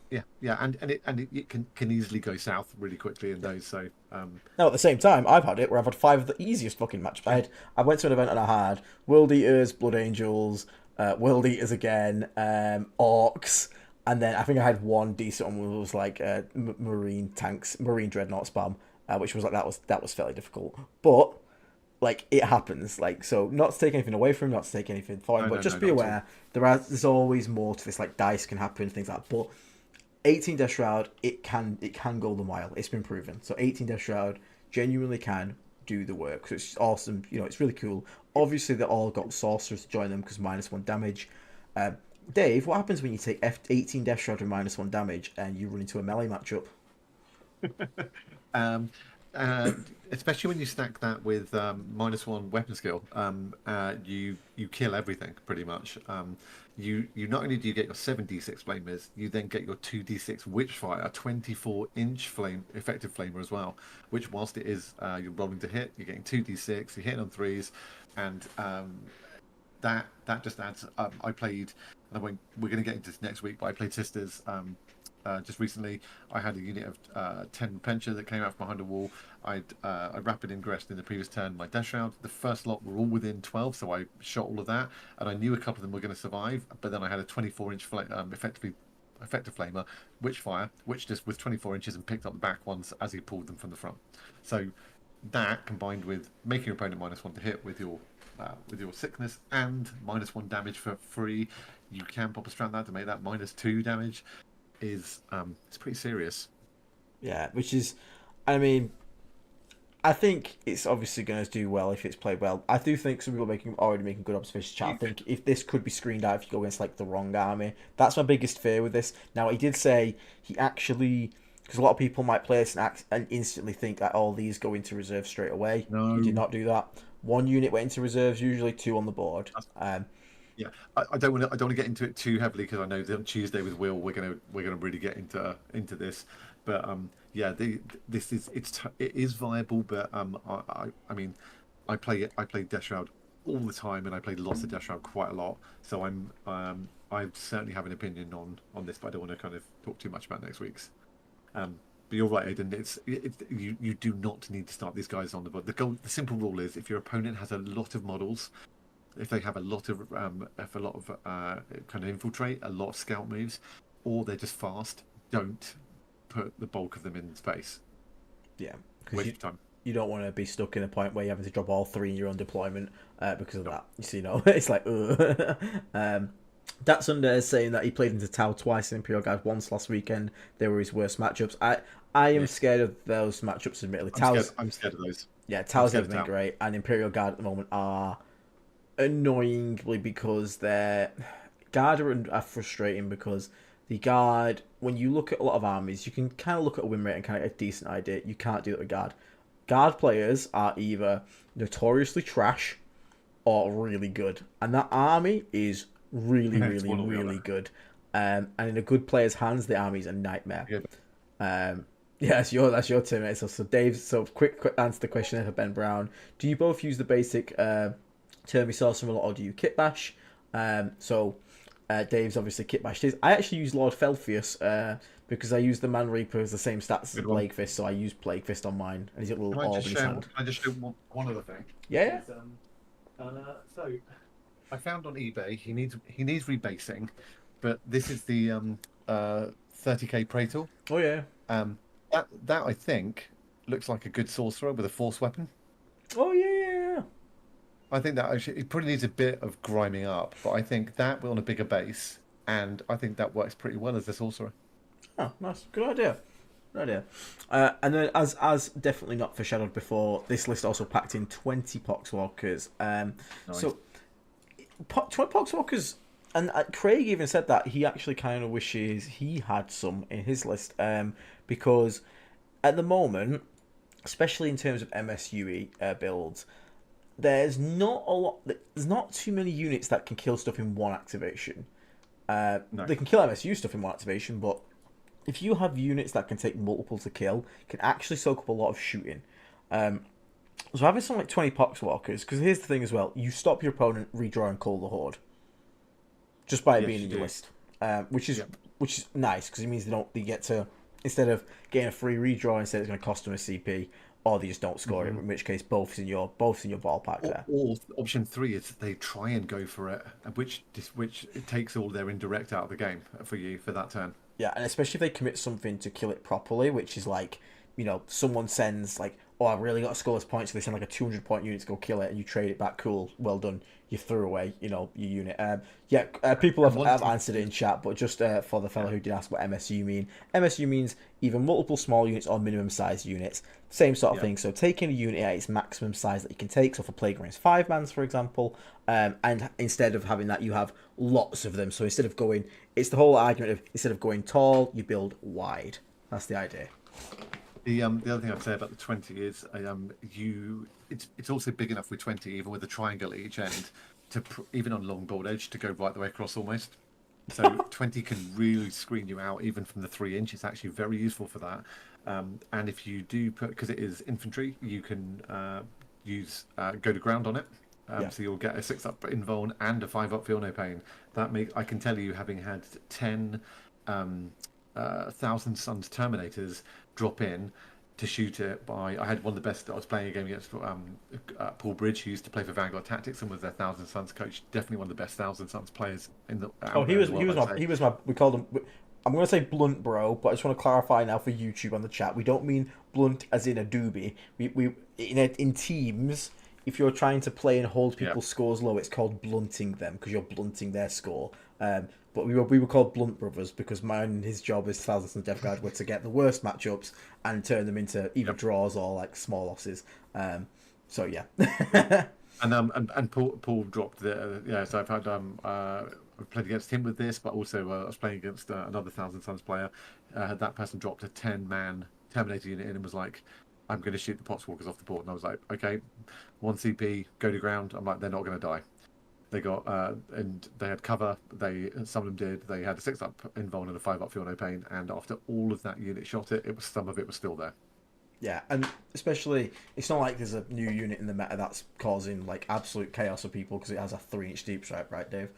Speaker 4: yeah, and it can easily go south really quickly in those. So
Speaker 1: Now, at the same time, I've had it where I've had 5 of the easiest fucking matchups. I went to an event and I had World Eaters, Blood Angels, World Eaters again, Orcs, and then I think I had one decent one, which was like Marine Tanks, Marine Dreadnought spam, which was like that was fairly difficult, but like it happens. Like, so not to take anything away from him, not to take anything for him, but just be aware there's always more to this. Like dice can happen, things like that, but 18 Death Shroud, it can go the mile. It's been proven. So 18 Death Shroud genuinely can do the work. So it's awesome. You know, it's really cool. Obviously, they all got sorcerers to join them because -1 damage. Dave, what happens when you take 18 Death Shroud with -1 damage and you run into a melee matchup?
Speaker 4: Especially when you stack that with -1 weapon skill, you kill everything pretty much. You not only do you get your 7d6 flamers, you then get your 2d6 Witchfire, a 24-inch flame effective flamer as well. Which, whilst it is you're rolling to hit, you're getting 2d6, you're hitting on 3s, and that just adds. I played. We're going to get into this next week, but I played Sisters. Just recently, I had a unit of 10 Pencher that came out from behind a wall. I rapid ingressed in the previous turn my Death Shroud. The first lot were all within 12, so I shot all of that, and I knew a couple of them were going to survive. But then I had a 24-inch effective flamer, Witchfire, which just with 24 inches and picked up the back ones as he pulled them from the front. So that combined with making your opponent -1 to hit with your sickness and -1 damage for free, you can pop a strand that to make that -2 damage. Is it's pretty serious.
Speaker 1: Yeah, which is, I mean, I think it's obviously going to do well if it's played well. I do think some people are already making good observations. Chat. I think if this could be screened out if you go against like the wrong army. That's my biggest fear with this. Now he did say he actually, because a lot of people might play this and instantly think that all these go into reserve straight away.
Speaker 4: No,
Speaker 1: he did not do that. 1 unit went into reserves, usually 2 on the board.
Speaker 4: Yeah, I don't want to get into it too heavily because I know that on Tuesday with Will we're gonna really get into this, but yeah, it is viable, but I mean I play Death Shroud all the time and I play lots of Death Shroud quite a lot, so I certainly have an opinion on this, but I don't want to kind of talk too much about next week's. But you're right, Aiden. You do not need to start these guys on the board. The simple rule is if your opponent has a lot of models. If they have a lot of kind of infiltrate, a lot of scout moves, or they're just fast, don't put the bulk of them in space.
Speaker 1: Yeah,
Speaker 4: waste of time.
Speaker 1: You don't want to be stuck in a point where you're having to drop all 3 in your own deployment because of that. So, you know, it's like, Dat Sunday is saying that he played into Tau twice and Imperial Guard once last weekend. They were his worst matchups. I am scared of those matchups, admittedly.
Speaker 4: I'm scared of those.
Speaker 1: Yeah, Tau's never been great, and Imperial Guard at the moment are annoyingly because their Guard are frustrating because the Guard, when you look at a lot of armies, you can kind of look at a win rate and kind of get a decent idea. You can't do that with Guard. Guard players are either notoriously trash or really good, and that army is really good. And in a good player's hands, the army's a nightmare. Yeah, that's your turn. So Dave, quick answer to the question for Ben Brown. Do you both use the basic Termi Sorcerer or do you kit bash? Dave's obviously kit bashed his. I actually use Lord Felfius because I use the Man Reaper as the same stats as Plague Fist, so I use Plague Fist on mine, and he's got a little orb in his hand.
Speaker 4: Can I just show one other thing?
Speaker 1: Yeah.
Speaker 4: So I found on eBay he needs rebasing, but this is the 30k Praetor.
Speaker 1: Oh yeah.
Speaker 4: That I think looks like a good sorcerer with a force weapon.
Speaker 1: Oh yeah.
Speaker 4: I think that actually it probably needs a bit of griming up, but I think that on a bigger base, and I think that works pretty well as a sorcerer.
Speaker 1: Oh, nice, good idea. And then, as definitely not foreshadowed before, this list also packed in 20 Poxwalkers. Nice. So 20 Poxwalkers, and Craig even said that he actually kind of wishes he had some in his list, because at the moment, especially in terms of MSUE builds, there's not too many units that can kill stuff in one activation. No. They can kill MSU stuff in one activation, but if you have units that can take multiple to kill, it can actually soak up a lot of shooting. So having something like 20 Poxwalkers, because here's the thing as well, you stop your opponent redrawing Call the Horde just by being in your list. which is nice because it means they get to, instead of getting a free redraw, instead it's going to cost them a CP, or they just don't score it. In which case, both is in your ballpark there.
Speaker 4: Or option 3 is they try and go for it, which it takes all their indirect out of the game for you for that turn.
Speaker 1: Yeah, and especially if they commit something to kill it properly, which is like, someone sends like, oh, I really got to score this point, so they send like a 200-point unit to go kill it, and you trade it back. Cool, well done. You threw away, your unit. People have answered it in chat, but just for the fellow who did ask what MSU mean, MSU means either multiple small units or minimum size units. Same sort of thing. So taking a unit at its maximum size that you can take. So for Plague Rain's 5-mans, for example, and instead of having that, you have lots of them. So instead of going, it's the whole argument of instead of going tall, you build wide. That's the idea.
Speaker 4: The other thing I'd say about the 20 is it's also big enough with 20, even with a triangle at each end, to even on long board edge, to go right the way across almost. So 20 can really screen you out even from the 3-inch. It's actually very useful for that. And if you do put, because it is infantry, you can use go to ground on it. So you'll get a 6-up invuln and a 5-up feel no pain. I can tell you, having had 10 Thousand Suns Terminators drop in to shoot it by, I had one of the best. I was playing a game against Paul Bridge, who used to play for Vanguard Tactics and was their Thousand Suns coach. Definitely one of the best Thousand Suns players in the.
Speaker 1: He was my. We called him. I'm going to say blunt, bro, but I just want to clarify now for YouTube on the chat. We don't mean blunt as in a doobie. We in teams, if you're trying to play and hold people's scores low, it's called blunting them because you're blunting their score. But we were called Blunt Brothers because his job as Thousands and Deathguard were to get the worst matchups and turn them into either draws or like small losses. So yeah.
Speaker 4: and Paul dropped the So I've had I've played against him with this, but also I was playing against another Thousand Suns player. That person dropped a 10-man Terminator unit in and was like, I'm going to shoot the Potswalkers off the board. And I was like, okay, 1 CP, go to ground. I'm like, they're not going to die. They got and they had cover. Some of them did. They had a 6-up invuln and a 5-up feel no pain. And after all of that unit shot it, some of it was still there.
Speaker 1: Yeah, and especially it's not like there's a new unit in the meta that's causing like absolute chaos for people because it has a 3-inch deep stripe, right, Dave?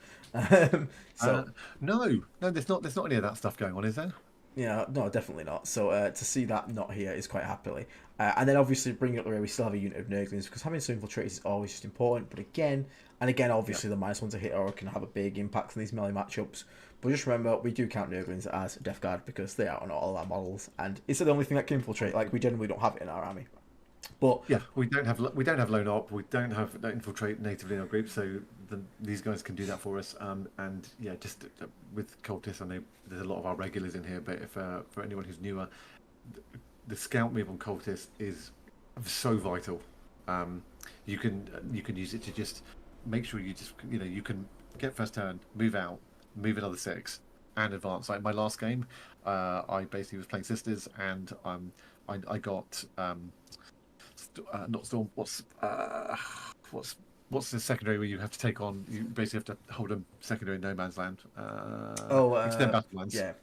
Speaker 4: No, there's not any of that stuff going on, is there?
Speaker 1: Yeah, no, definitely not. So to see that not here is quite happily. And then obviously bringing up the rear, we still have a unit of Nurglings because having some infiltrators is always just important. But again, obviously the -1 to hit aura can have a big impact on these melee matchups. But just remember, we do count Nurglings as Deathguard because they are on all our models, and it's the only thing that can infiltrate. Like we generally don't have it in our army. But
Speaker 4: yeah, we don't have lone op, we don't have infiltrate natively in our group, so these guys can do that for us. And yeah, just with cultists, I know there's a lot of our regulars in here, but if for anyone who's newer, the scout move on cultists is so vital. You can use it to just make sure you can get first turn, move out, move another 6, and advance. Like my last game, I basically was playing Sisters, and I got not Storm. What's the secondary where you have to take on? You basically have to hold a secondary in no man's land. Extend battle lines.
Speaker 1: Yeah.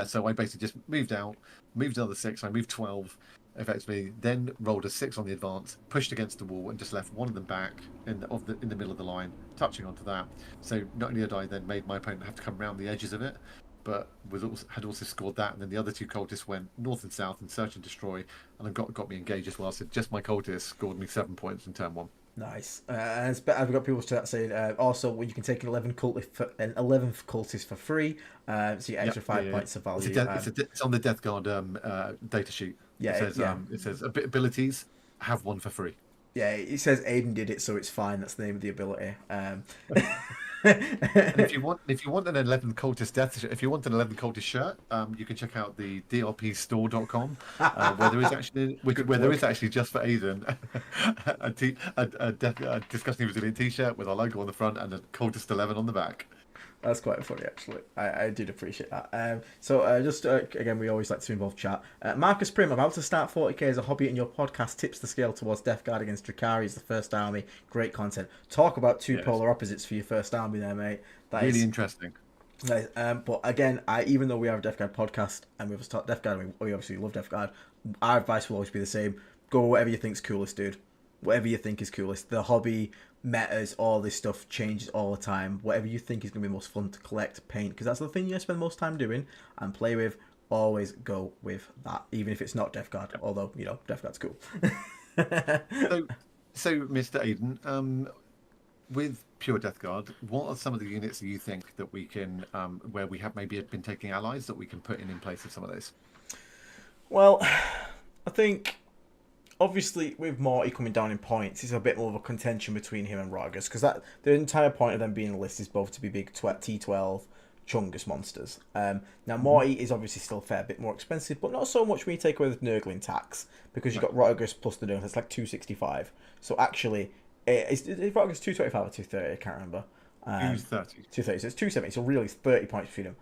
Speaker 4: So I basically just moved out, moved another 6. I moved 12, effectively. Then rolled a 6 on the advance, pushed against the wall, and just left one of them back in the middle of the line, touching onto that. So not only had I then made my opponent have to come around the edges of it, but had also scored that, and then the other 2 cultists went north and south and search and destroy, and got me engaged as well. So just my cultists scored me 7 points in turn 1.
Speaker 1: Nice. And I've got people saying also you can take an 11th cultist for free, so you get extra 5 points of value.
Speaker 4: It's on the Deathguard data sheet. Yeah, it says abilities, have 1 for free.
Speaker 1: Yeah, it says Aiden did it, so it's fine. That's the name of the ability.
Speaker 4: And if you want an 11th cultist if you want an 11th cultist shirt, you can check out the drpstore.com where there is actually just for Aiden a Disgusting Resilient t-shirt with our logo on the front and a cultist 11 on the back.
Speaker 1: That's quite funny, actually. I did appreciate that. Again, we always like to involve chat. Marcus Prim, about to start 40k as a hobby, and your podcast tips the scale towards Deathguard against Drakari as the first army. Great content. Talk about two polar opposites for your first army there, mate. That
Speaker 4: really interesting.
Speaker 1: But again, even though we have a Deathguard podcast and we've started Deathguard, and we obviously love Deathguard, our advice will always be the same. Go whatever you think's coolest, dude. Whatever you think is coolest. The hobby metas, all this stuff changes all the time. Whatever you think is going to be most fun to collect, paint, because that's the thing you spend most time doing and play with. Always go with that, even if it's not Deathguard. Although Deathguard's cool.
Speaker 4: so, Mr. Aiden, with pure Deathguard, what are some of the units that you think that we can, where we have maybe been taking allies that we can put in place of some of those?
Speaker 1: Well, I think obviously with Morty coming down in points, it's a bit more of a contention between him and Rogus, because that the entire point of them being in the list is both to be big T12 Chungus monsters. Now Morty is obviously still a fair bit more expensive, but not so much when you take away the Nurgling tax, because you've got Rogus plus the Nurgling, it's like 265. So actually, is Rogus 225 or 230? I can't remember.
Speaker 4: 230.
Speaker 1: 230, so it's 270, so really it's 30 points between them.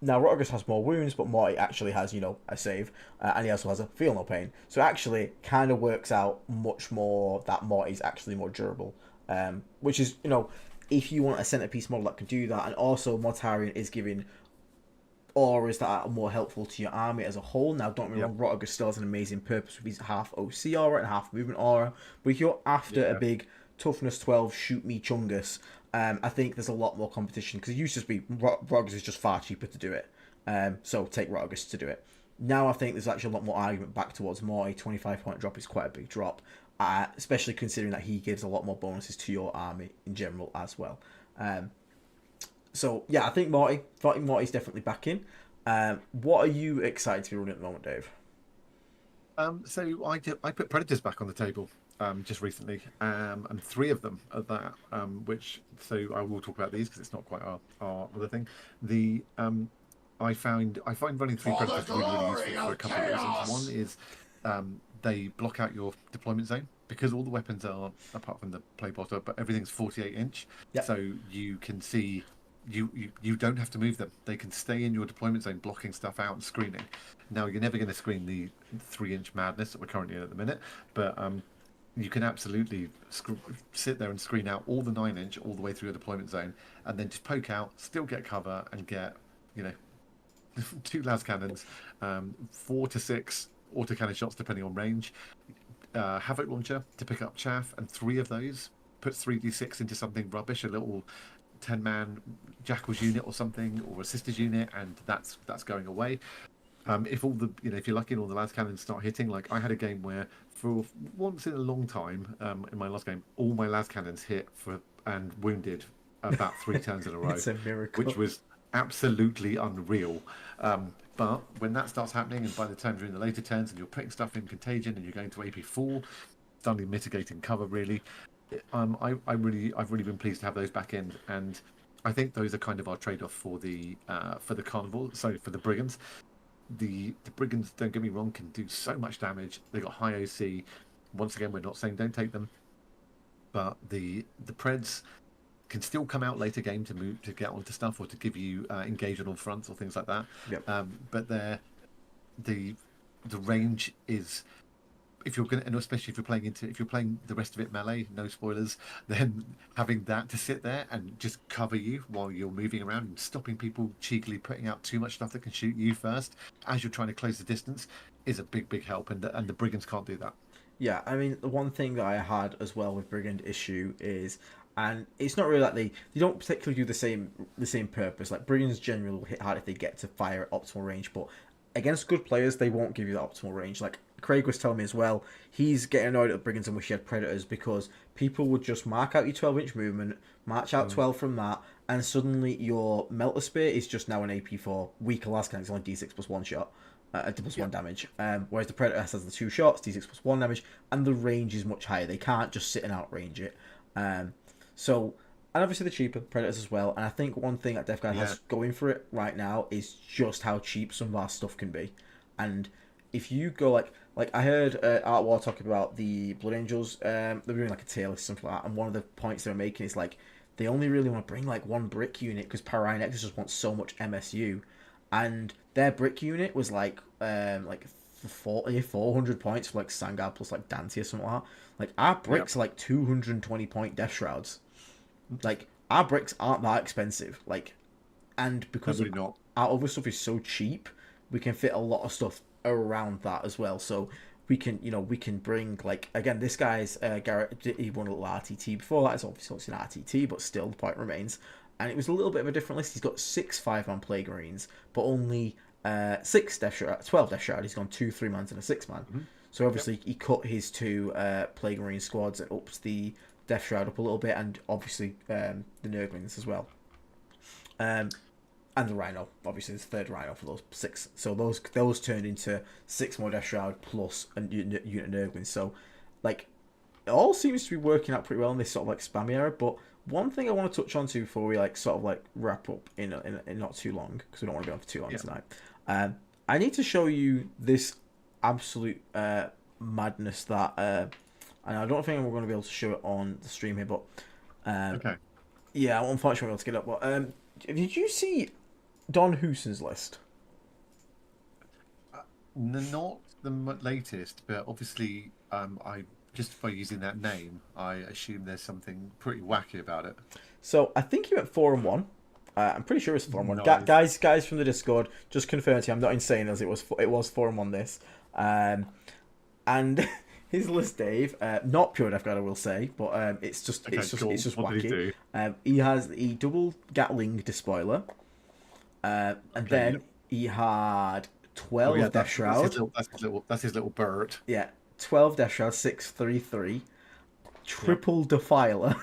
Speaker 1: Now, Rogus has more wounds, but Morty actually has, a save, and he also has a feel no pain. So it actually kind of works out much more that Morty's actually more durable, which is, if you want a centerpiece model that can do that, and also Mortarion is giving auras that are more helpful to your army as a whole. Now, don't get me wrong, Rogus still has an amazing purpose with his half OC aura and half movement aura, but if you're after a big toughness 12 shoot me Chungus, I think there's a lot more competition, because it used to be Rogus is just far cheaper to do it, so take Rogus to do it. Now I think there's actually a lot more argument back towards Morty. 25-point drop is quite a big drop, especially considering that he gives a lot more bonuses to your army in general as well. So yeah, I think Morty's definitely back in. What are you excited to be running at the moment, Dave?
Speaker 4: So I put Predators back on the table just recently, and 3 of them at that. So I will talk about these because it's not quite our other thing. I find running 3 Predators really useful for a couple of reasons. One is they block out your deployment zone, because all the weapons are, apart from the play botter, but everything's 48 inch. Yep. So you can see. You don't have to move them. They can stay in your deployment zone, blocking stuff out and screening. Now, you're never going to screen the 3-inch madness that we're currently in at the minute, but you can absolutely sit there and screen out all the 9-inch all the way through your deployment zone, and then just poke out, still get cover, and get 2 las cannons, 4 to 6 autocannon shots depending on range, havoc launcher to pick up chaff, and 3 of those puts 3d6 into something rubbish, a little 10-man Jackal's unit or something, or a Sisters unit, and that's going away. If all the if you're lucky and all the las cannons start hitting, like I had a game where for once in a long time, in my last game, all my las cannons hit and wounded about 3 turns in a row.
Speaker 1: It's a miracle.
Speaker 4: Which was absolutely unreal. But when that starts happening, and by the time you're in the later turns and you're putting stuff in contagion and you're going to AP4, suddenly mitigating cover really. I've really been pleased to have those back in, and I think those are kind of our trade-off for the carnival. So for the brigands, the brigands, don't get me wrong, can do so much damage. They got high OC. Once again, we're not saying don't take them, but the Preds can still come out later game to get onto stuff, or to give you engage on all fronts or things like that. Yep. But the range is. If you're going to, and especially if you're playing the rest of it melee, no spoilers, then having that to sit there and just cover you while you're moving around and stopping people cheekily putting out too much stuff that can shoot you first as you're trying to close the distance is a big help, and the brigands can't do that.
Speaker 1: Yeah, I mean, the one thing that I had as well with brigand issue is, and it's not really like they don't particularly do the same purpose. Like brigands generally will hit hard if they get to fire at optimal range, but against good players they won't give you that optimal range. Like Craig was telling me as well, he's getting annoyed at the brigands and wish he had predators, because people would just mark out your 12-inch movement, march out 12 from that, and suddenly your melter spear is just now an AP4 weaker last cannon. It's only d6 plus 1 shot, plus 1 damage, whereas the predator has the 2 shots, d6 plus 1 damage, and the range is much higher. They can't just sit and outrange it. So, and obviously the cheaper predators as well. And I think one thing that Deathguard has going for it right now is just how cheap some of our stuff can be. And if you go like I heard Art War talking about the Blood Angels, they're doing like a tier list, something like that, and one of the points they're making is like they only really want to bring like 1 brick unit because Power Nexus just wants so much MSU, and their brick unit was like 400 points for like Sangard plus like Dante or something like that. Like our bricks are like 220 point Death Shrouds. Like our bricks aren't that expensive. Like, and because our other stuff is so cheap, we can fit a lot of stuff around that as well. So we can bring, like, again, this guy's Garrett, he won a little RTT before that. It's obviously an RTT, but still the point remains. And it was a little bit of a different list. He's got 6 5-man play greens, but only 6 Death Shroud, 12 Death Shroud. He's gone 2 3-mans and a 6-man.
Speaker 4: Mm-hmm.
Speaker 1: So obviously he cut his 2 play green squads and ups the Death Shroud up a little bit, and obviously the Nurglings as well. And the Rhino, obviously the 3rd Rhino for those 6. So those turned into 6 more Death Shroud plus a unit Nurglings. So, like, it all seems to be working out pretty well in this sort of like spammy era. But one thing I want to touch on to before we like sort of like wrap up in not too long, because we don't want to go on for too long tonight. I need to show you this absolute madness that, and I don't think we're going to be able to show it on the stream here, but
Speaker 4: Okay.
Speaker 1: yeah, unfortunately we're able to get it up. But did you see Don Houston's list?
Speaker 4: Not the latest, but obviously, I just by using that name, I assume there's something pretty wacky about it.
Speaker 1: So I think he went 4-1. I'm pretty sure it's 4-1.
Speaker 4: Nice.
Speaker 1: Guys from the Discord, just confirm to you, I'm not insane as it was 4-1 this. And his list, Dave, not pure Deathguard, I will say, but it's just
Speaker 4: Okay,
Speaker 1: it's just
Speaker 4: cool.
Speaker 1: it's just
Speaker 4: What did he
Speaker 1: wacky.
Speaker 4: do?
Speaker 1: He has the double Gatling Despoiler, and then he had 12 Death Shroud.
Speaker 4: That's his little bird.
Speaker 1: Yeah, 12 Death Shroud, 6-3-3, triple Defiler.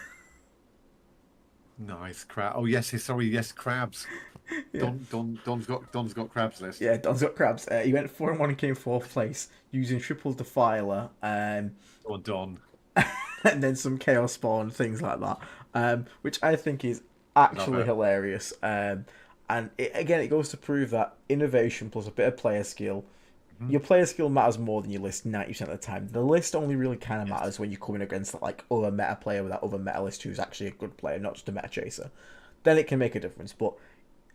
Speaker 4: Nice crab. Oh yes, yes, crabs.
Speaker 1: Yeah.
Speaker 4: Don's got crabs list.
Speaker 1: Yeah, Don's got crabs. He went 4-1 and came 4th place using triple Defiler,
Speaker 4: Or Don.
Speaker 1: and then some Chaos Spawn, things like that, which I think is actually hilarious. And again, it goes to prove that innovation plus a bit of player skill. Your player skill matters more than your list 90% of the time. The list only really kind of matters when you're coming against like other meta player with that other meta list who's actually a good player, not just a meta chaser. Then it can make a difference. But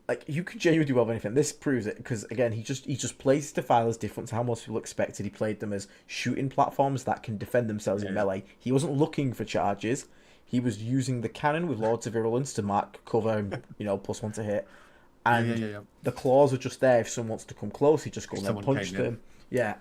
Speaker 1: like, you could genuinely do well with anything. This proves it because again, he just plays his Defilers different to how most people expected. He played them as shooting platforms that can defend themselves in melee. He wasn't looking for charges. He was using the cannon with Lords of Virulence to mark cover and +1 to hit. And the claws are just there if someone wants to come close. He just goes and punch them. Yeah,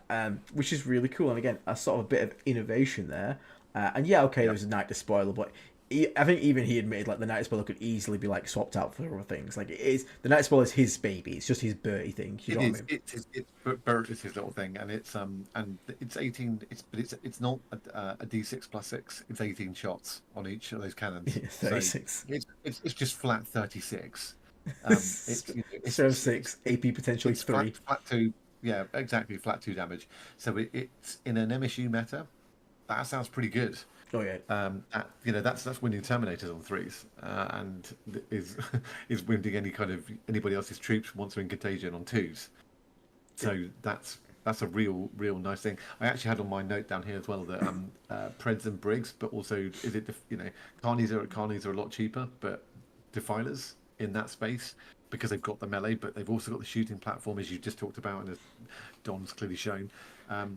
Speaker 1: which is really cool. And again, a sort of a bit of innovation there. And there was a Night Despoiler, but I think even he admitted like the Night Despoiler could easily be like swapped out for other things. Like, it is, the Night Despoiler is his baby. It's just his Bertie thing. You know what I mean?
Speaker 4: Bert is his little thing, and it's 18. It's not a D6 plus 6. It's 18 shots on each of those cannons.
Speaker 1: Yeah, 36.
Speaker 4: So it's just flat 36.
Speaker 1: Serve 6, AP potentially 3.
Speaker 4: Flat 2, yeah, exactly, flat 2 damage. So it's in an MSU meta. That sounds pretty good.
Speaker 1: Oh yeah.
Speaker 4: That's winning Terminators on 3s, and is wounding anybody else's troops once they're in Contagion on 2s. So that's a real nice thing. I actually had on my note down here as well that Preds and Briggs, but also Carnies are a lot cheaper, but Defilers in that space because they've got the melee, but they've also got the shooting platform, as you just talked about, and as Don's clearly shown. But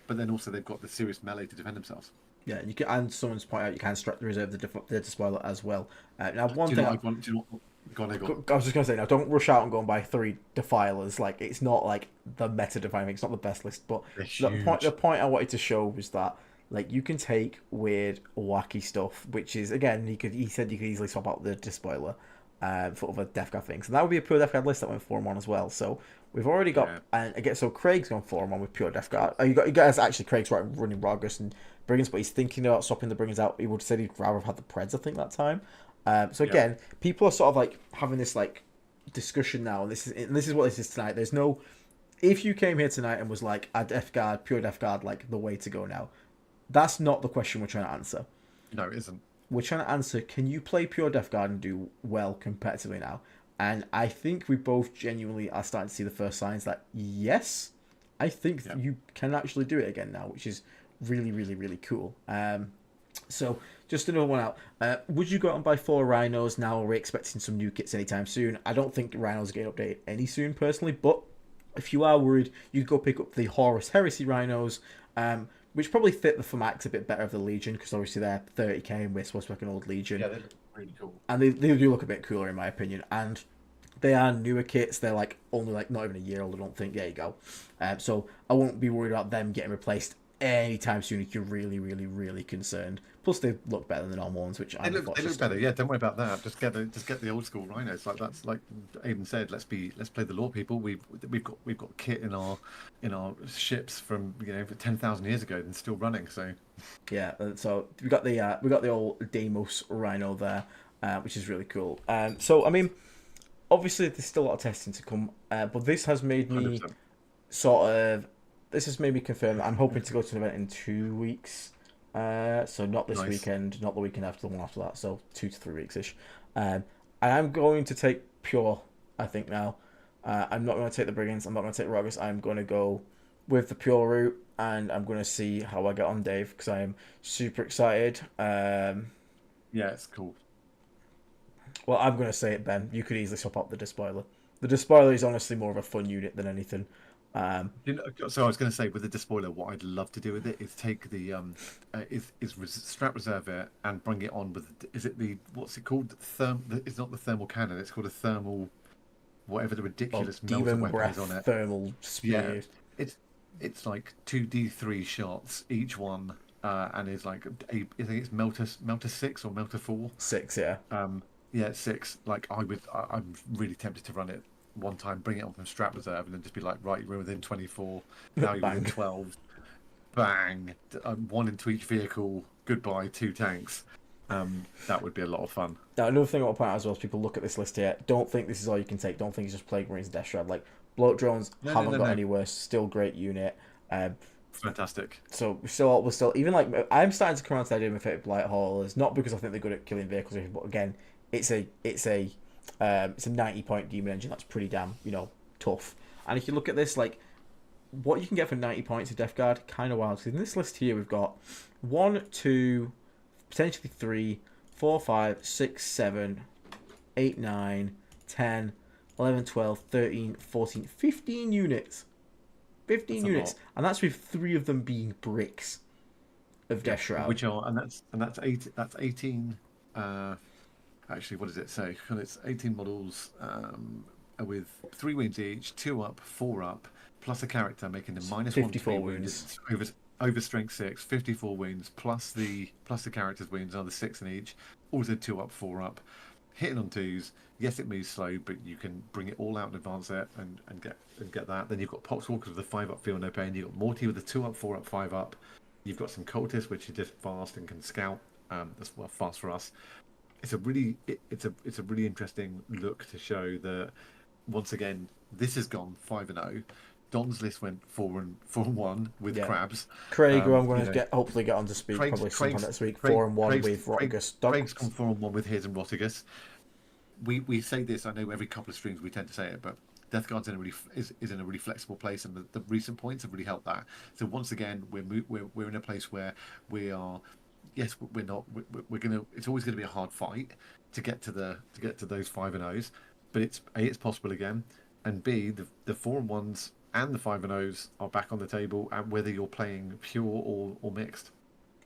Speaker 4: then also they've got the serious melee to defend themselves.
Speaker 1: Yeah, and you can, and someone's pointed out you can reserve the Despoiler as well. Now,
Speaker 4: Go on,
Speaker 1: I was just going to say, now don't rush out and go and buy 3 Defilers. Like, it's not like the meta defining thing. It's not the best list, but the point I wanted to show was that like you can take weird, wacky stuff, which is again he said you could easily swap out the Despoiler for other Deathguard things, and that would be a pure Deathguard list that went 4-1 as well. So we've already got and again, so Craig's gone 4-1 with pure Deathguard. You guys actually Craig's running Rogus and Brigands, but he's thinking about swapping the Brigands out. He would have said he'd rather have had the Preds, I think, that time. So again, people are sort of like having this like discussion now, and this is what this is tonight. There's no, if you came here tonight and was like a Deathguard, pure Deathguard, like the way to go now, that's not the question we're trying to answer.
Speaker 4: No, it isn't.
Speaker 1: We're trying to answer, can you play pure Deathguard and do well competitively now? And I think we both genuinely are starting to see the first signs that yes, I think you can actually do it again now, which is really, really, really cool. So just another one out. Would you go out and buy 4 Rhinos now? Are we expecting some new kits anytime soon? I don't think Rhinos are getting updated any soon personally, but if you are worried, you could go pick up the Horus Heresy Rhinos, which probably fit the thematics a bit better of the Legion, because obviously they're 30k and we're supposed to be like an old Legion.
Speaker 4: Yeah, they look really cool.
Speaker 1: And they do look a bit cooler in my opinion. And They are newer kits. They're like only like not even a year old. I don't think. There you go. So I won't be worried about them getting replaced anytime soon if you're really, really, really concerned. Plus, they look better than the normal ones, which
Speaker 4: They look better. Yeah, don't worry about that. Just get the old school rhinos. Like that's like Aiden said. Let's play the lore, people. We've got kit in our ships from 10,000 years ago and still running. So
Speaker 1: yeah. So we got the old Deimos rhino there, which is really cool. So I mean, obviously there's still a lot of testing to come, but this has made me
Speaker 4: 100%.
Speaker 1: This has made me confirm that I'm hoping to go to an event in 2 weeks. So not this weekend, not the weekend after, the one after that. So 2 to 3 weeks ish. And I'm going to take Pure. I think now. I'm not going to take the Brigands. I'm not going to take Rogus. I'm going to go with the Pure route, and I'm going to see how I get on, Dave, because I am super excited.
Speaker 4: Yeah, it's cool.
Speaker 1: Well, I'm going to say it, Ben. You could easily swap out the Despoiler. The Despoiler is honestly more of a fun unit than anything.
Speaker 4: So I was going to say, with the Despoiler, what I'd love to do with it is take the strap reserve it and bring it on with, what's it called? It's not the thermal cannon. It's called a thermal, whatever the ridiculous melter weapon is on it.
Speaker 1: Thermal spear.
Speaker 4: Yeah, it's like 2d3 shots each one, and is like I think it's melter 6 or melter 4.
Speaker 1: 6, yeah.
Speaker 4: Yeah, 6. Like I'm really tempted to run it one time, bring it on from strap reserve, and then just be like, right, you're within 24, now you're within 12, bang, 1 into each vehicle, goodbye, 2 tanks. That would be a lot of fun.
Speaker 1: Now, another thing I want to point out as well is people look at this list here, don't think this is all you can take, don't think it's just Plague Marines and Death Shroud. Like, bloat drones haven't got any worse, still great unit.
Speaker 4: Fantastic.
Speaker 1: So we're still even like, I'm starting to come around to the idea of effective blight haulers, not because I think they're good at killing vehicles, but again, it's a 90-point demon engine. That's pretty damn, tough. And if you look at this, like, what you can get for 90 points of Deathguard, kind of wild. So in this list here, we've got 1, 2, potentially 3, 4, 5, 6, 7, 8, 9, 10, 11, 12, 13, 14, 15 units. 15 units. And that's with 3 of them being bricks of Death Shroud.
Speaker 4: Which are, and that's 18. Actually, what does it say? It's 18 models with 3 wounds each, 2 up, 4 up, plus a character making them minus
Speaker 1: 54
Speaker 4: 1 wounds. Over strength 6, 54 wounds, plus the character's wounds, another 6 in each. Also 2 up, 4 up. Hitting on 2s. Yes, it moves slow, but you can bring it all out and advance it and get that. Then you've got Poxwalkers with the 5 up, feel no pain. You've got Morty with the 2 up, 4 up, 5 up. You've got some Cultists, which are just fast and can scout. That's fast for us. It's a really interesting look to show that once again this has gone 5-0. Don's list went 4-1 with Crabs.
Speaker 1: Craig, who I'm going to hopefully get on to speak probably sometime next week. 4-1 with Rotigus.
Speaker 4: Craig's gone 4-1 with his and Rotigus. We say this. I know every couple of streams we tend to say it, but Deathguard's is in a really flexible place, and the recent points have really helped that. So once again, we're in a place where we are. Yes, we're not. We're gonna. It's always going to be a hard fight to get to those 5-0s, but it's possible again, and B, the 4-1s and the 5-0s are back on the table, and whether you're playing pure or mixed.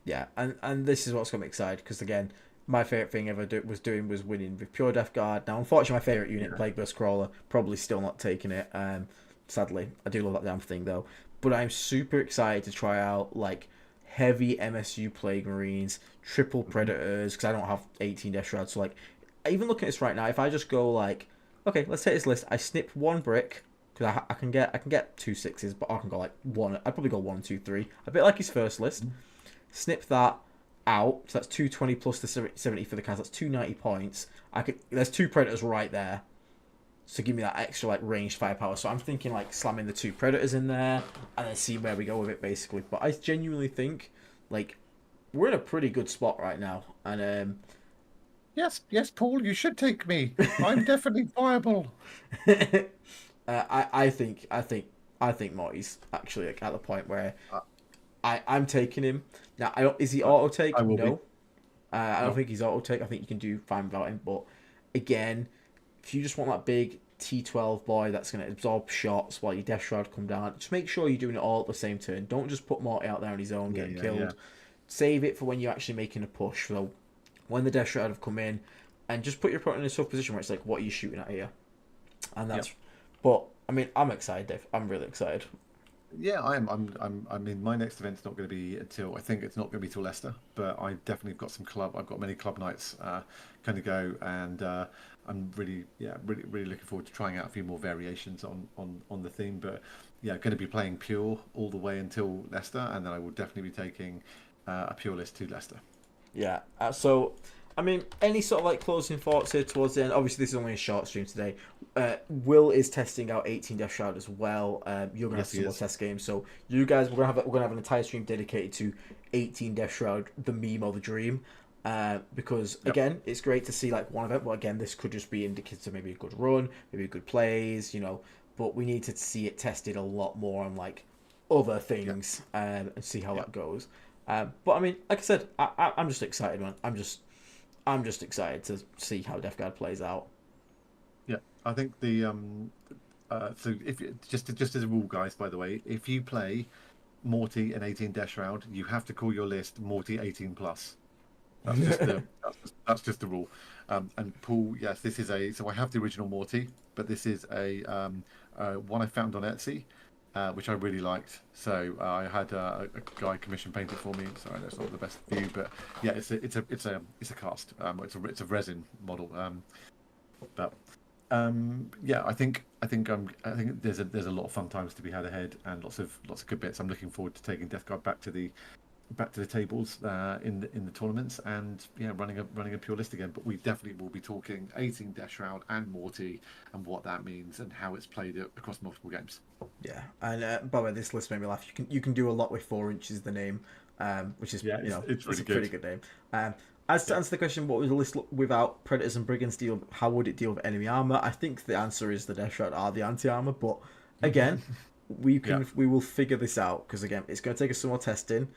Speaker 1: Yeah, and this is what's got me excited, because again, my favourite thing ever was winning with pure Deathguard. Now, unfortunately, my favourite unit, Plague Burst Crawler, probably still not taking it. Sadly, I do love that damn thing though. But I'm super excited to try out like heavy MSU Plague Marines, triple Predators, because I don't have 18 Death Shrouds. So like, even looking at this right now, if I just go like, okay, let's take this list. I snip 1 brick, because I can get 2 6s, but I can go like 1. I'd probably go 1, 2, 3. A bit like his first list. Snip that out, so that's 220 plus the 70 for the cast. That's 290 points. There's 2 Predators right there, so give me that extra like ranged firepower. So I'm thinking like slamming the 2 Predators in there and then see where we go with it basically. But I genuinely think like we're in a pretty good spot right now, and
Speaker 4: yes, Paul, you should take me. I'm definitely viable.
Speaker 1: I think Morty's actually like at the point where I'm taking him now. Is he auto take? No, I don't think he's auto take. I think you can do fine without him. But again, if you just want that big T12 boy that's going to absorb shots while your Death Shroud come down, just make sure you're doing it all at the same turn. Don't just put Morty out there on his own getting killed. Yeah. Save it for when you're actually making a push. So when the Death Shroud have come in, and just put your opponent in a tough position where it's like, what are you shooting at here? And that's, but I mean, I'm excited, Dave. I'm really excited.
Speaker 4: Yeah, I am. I mean, my next event's not going to be until I think it's not going to be till Leicester, but I definitely got some club. I've got many club nights going to go, and I'm really, really looking forward to trying out a few more variations on the theme. But yeah, going to be playing pure all the way until Leicester, and then I will definitely be taking a pure list to Leicester.
Speaker 1: Yeah. So, I mean, any sort of like closing thoughts here towards the end? Obviously, this is only a short stream today. Will is testing out 18 Death Shroud as well. You're gonna have some more test games, so you guys we're gonna have an entire stream dedicated to 18 Death Shroud, the meme or the dream. Because again, it's great to see like one event, but again, this could just be indicative of maybe a good run, maybe a good plays, you know. But we need to see it tested a lot more on like other things and see how that goes. But I mean, like I said, I'm just excited, man. I'm just excited to see how Deathguard plays out.
Speaker 4: Yeah, I think the so if just as a rule, guys, by the way, if you play Morty and 18 Death Shroud, you have to call your list Morty 18 plus. That's just that's just the rule. And Paul, yes, this is so I have the original Morty, but this is a one I found on Etsy. Which I really liked. So I had a guy commission paint it for me. Sorry, that's not the best view, but yeah, it's a cast. It's a resin model. But yeah, I think there's a lot of fun times to be had ahead, and lots of good bits. I'm looking forward to taking Deathguard back to the tables in the tournaments, and yeah, running a pure list again. But we definitely will be talking 18 Death Shroud and Morty and what that means and how it's played across multiple games.
Speaker 1: Yeah, and by the way, this list made me laugh. You can do a lot with 4 inches the name, which is it's a pretty good name. As to answer the question, what would the list look without Predators and Brigands deal? How would it deal with enemy armor? I think the answer is the Death Shroud are the anti-armor, but again, we will figure this out, because again, it's going to take us some more testing.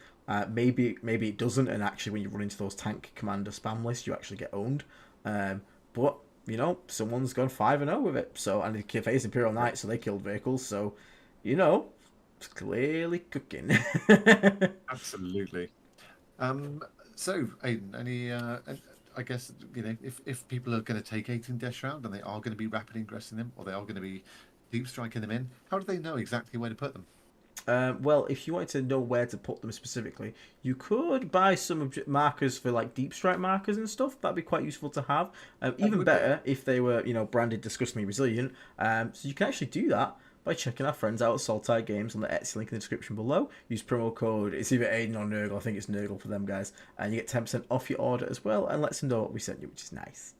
Speaker 1: Maybe it doesn't, and actually when you run into those tank commander spam lists, you actually get owned. But you know, someone's gone 5-0 with it. So, and they faced Imperial Knight, so they killed vehicles. So, you know, it's clearly cooking.
Speaker 4: Absolutely. So, Aiden, any? I guess, you know, if people are going to take 18 Death Shroud and they are going to be rapidly ingressing them, or they are going to be deep striking them in, how do they know exactly where to put them?
Speaker 1: Well, if you wanted to know where to put them specifically, you could buy some markers for like deep strike markers and stuff. That'd be quite useful to have. Even better if they were, you know, branded disgustingly resilient. So you can actually do that by checking our friends out at Saltire Games on the Etsy link in the description below. Use promo code, it's either Aiden or Nurgle, I think it's Nurgle for them guys, and you get 10% off your order as well, and lets them know what we sent you, which is nice.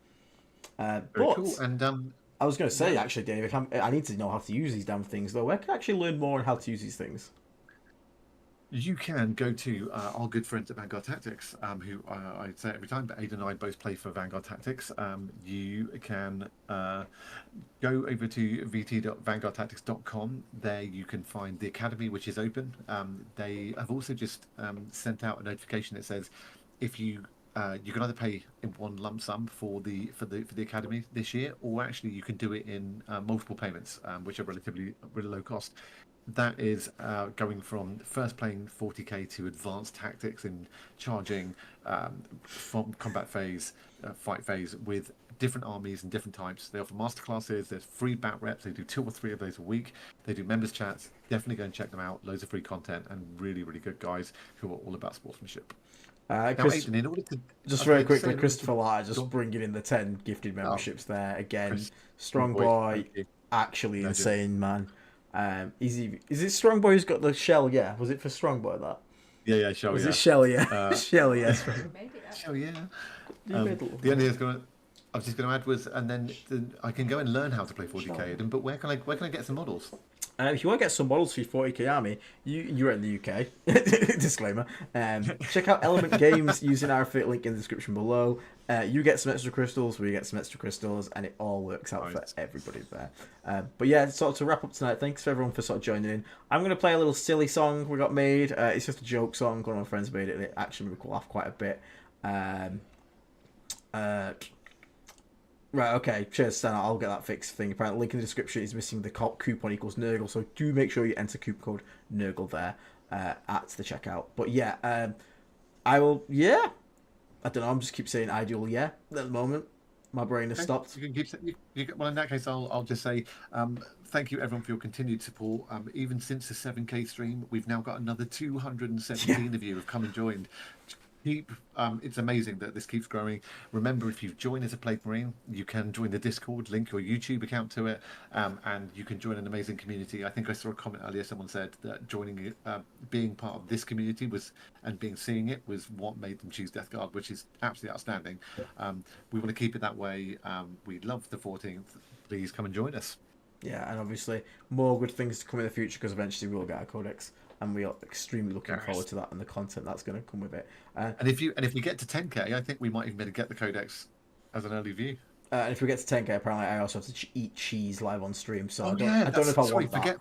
Speaker 4: Very cool. And
Speaker 1: I was going to say, actually, Dave, I need to know how to use these damn things, though. Where can I actually learn more on how to use these things?
Speaker 4: You can go to our good friends at Vanguard Tactics, who I say every time, but Aiden and I both play for Vanguard Tactics. You can go over to vt.vanguardtactics.com. There you can find the academy, which is open. They have also just sent out a notification that says if you can either pay in one lump sum for the academy this year, or actually you can do it in multiple payments, which are really low cost. That is going from first playing 40k to advanced tactics and charging from combat phase, fight phase with different armies and different types. They offer masterclasses. There's free bat reps. They do 2 or 3 of those a week. They do members chats. Definitely go and check them out. Loads of free content and really good guys who are all about sportsmanship.
Speaker 1: Aiden,
Speaker 4: in order to,
Speaker 1: just very quickly, Christopher Latta just bringing in the 10 gifted memberships there again. Strong boy, actually insane man. Is it Strong Boy who's got the shell? Yeah, was it for Strong Boy that?
Speaker 4: Yeah, shell.
Speaker 1: Was it shell? Yeah, shell. Yes.
Speaker 4: Shell. Yeah. The only thing I was just going to add was, and then I can go and learn how to play 40k. Aiden, but where can I get some models?
Speaker 1: If you want to get some models for your 40k army, you're in the UK. Disclaimer. Check out Element Games using our affiliate link in the description below. You get some extra crystals, we get some extra crystals, and it all works out for everybody there. But yeah, sort of to wrap up tonight, thanks for everyone for sort of joining in. I'm going to play a little silly song we got made. It's just a joke song. One of my friends made it, and it actually made me laugh quite a bit. Right, okay, cheers, Stan. I'll get that fixed thing. Apparently, link in the description is missing the coupon equals Nurgle, so do make sure you enter coupon code Nurgle there at the checkout. But yeah, I will, yeah. I don't know, I'm just keep saying ideal, yeah, at the moment. My brain has
Speaker 4: Okay,
Speaker 1: stopped.
Speaker 4: you can keep. Well, in that case, I'll just say thank you everyone for your continued support. Even since the 7K stream, we've now got another 217 of you have come and joined. Keep. It's amazing that this keeps growing. Remember, if you join as a Plague Marine, you can join the Discord, link your YouTube account to it, and you can join an amazing community. I think I saw a comment earlier. Someone said that joining, being part of this community and seeing it was what made them choose Deathguard, which is absolutely outstanding. We want to keep it that way. We love the 14th. Please come and join us.
Speaker 1: Yeah, and obviously more good things to come in the future because eventually we'll get a codex, and we are extremely looking forward to that and the content that's going to come with it.
Speaker 4: And if we get to 10K, I think we might even be able to get the codex as an early view.
Speaker 1: And if we get to 10K, apparently I also have to eat cheese live on stream, so I don't know if I want that.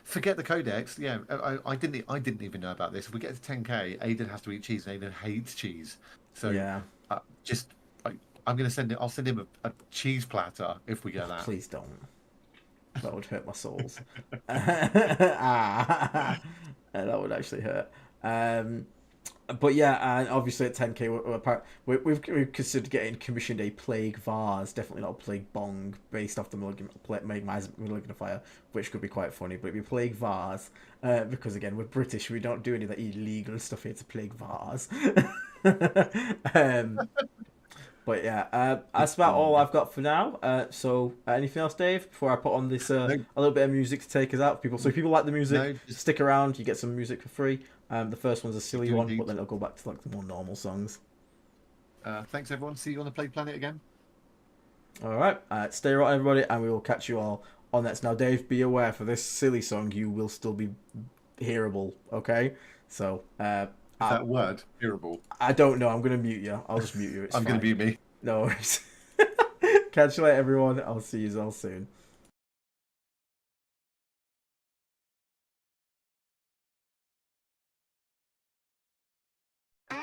Speaker 4: Forget the codex. Yeah, I didn't even know about this. If we get to 10K, Aiden has to eat cheese, and Aiden hates cheese. So yeah, I'm gonna send it. I'll send him a cheese platter if we get that.
Speaker 1: Please don't. That would hurt my souls. That would actually hurt. But yeah, and obviously at 10K, we've considered getting commissioned a Plague Vase, definitely not a Plague Bong, based off the Malignifier, which could be quite funny, but it'd be a Plague Vase, because again, we're British, we don't do any of that illegal stuff here, it's a Plague Vase. But yeah, that's about all I've got for now. So anything else, Dave, before I put on this a little bit of music to take us out for people? So if people like the music, stick around, you get some music for free. The first one's a silly one, but then it'll go back to like the more normal songs.
Speaker 4: Thanks everyone. See you on the Plague Planet again.
Speaker 1: All right, stay right, everybody, and we will catch you all on that. Now, Dave, be aware for this silly song, you will still be hearable. Okay, so.
Speaker 4: That word, hearable.
Speaker 1: I don't know. I'm going to mute you. I'll just mute you. It's
Speaker 4: I'm going to mute me.
Speaker 1: No worries. Catch you later, everyone. I'll see you all soon.
Speaker 2: I'm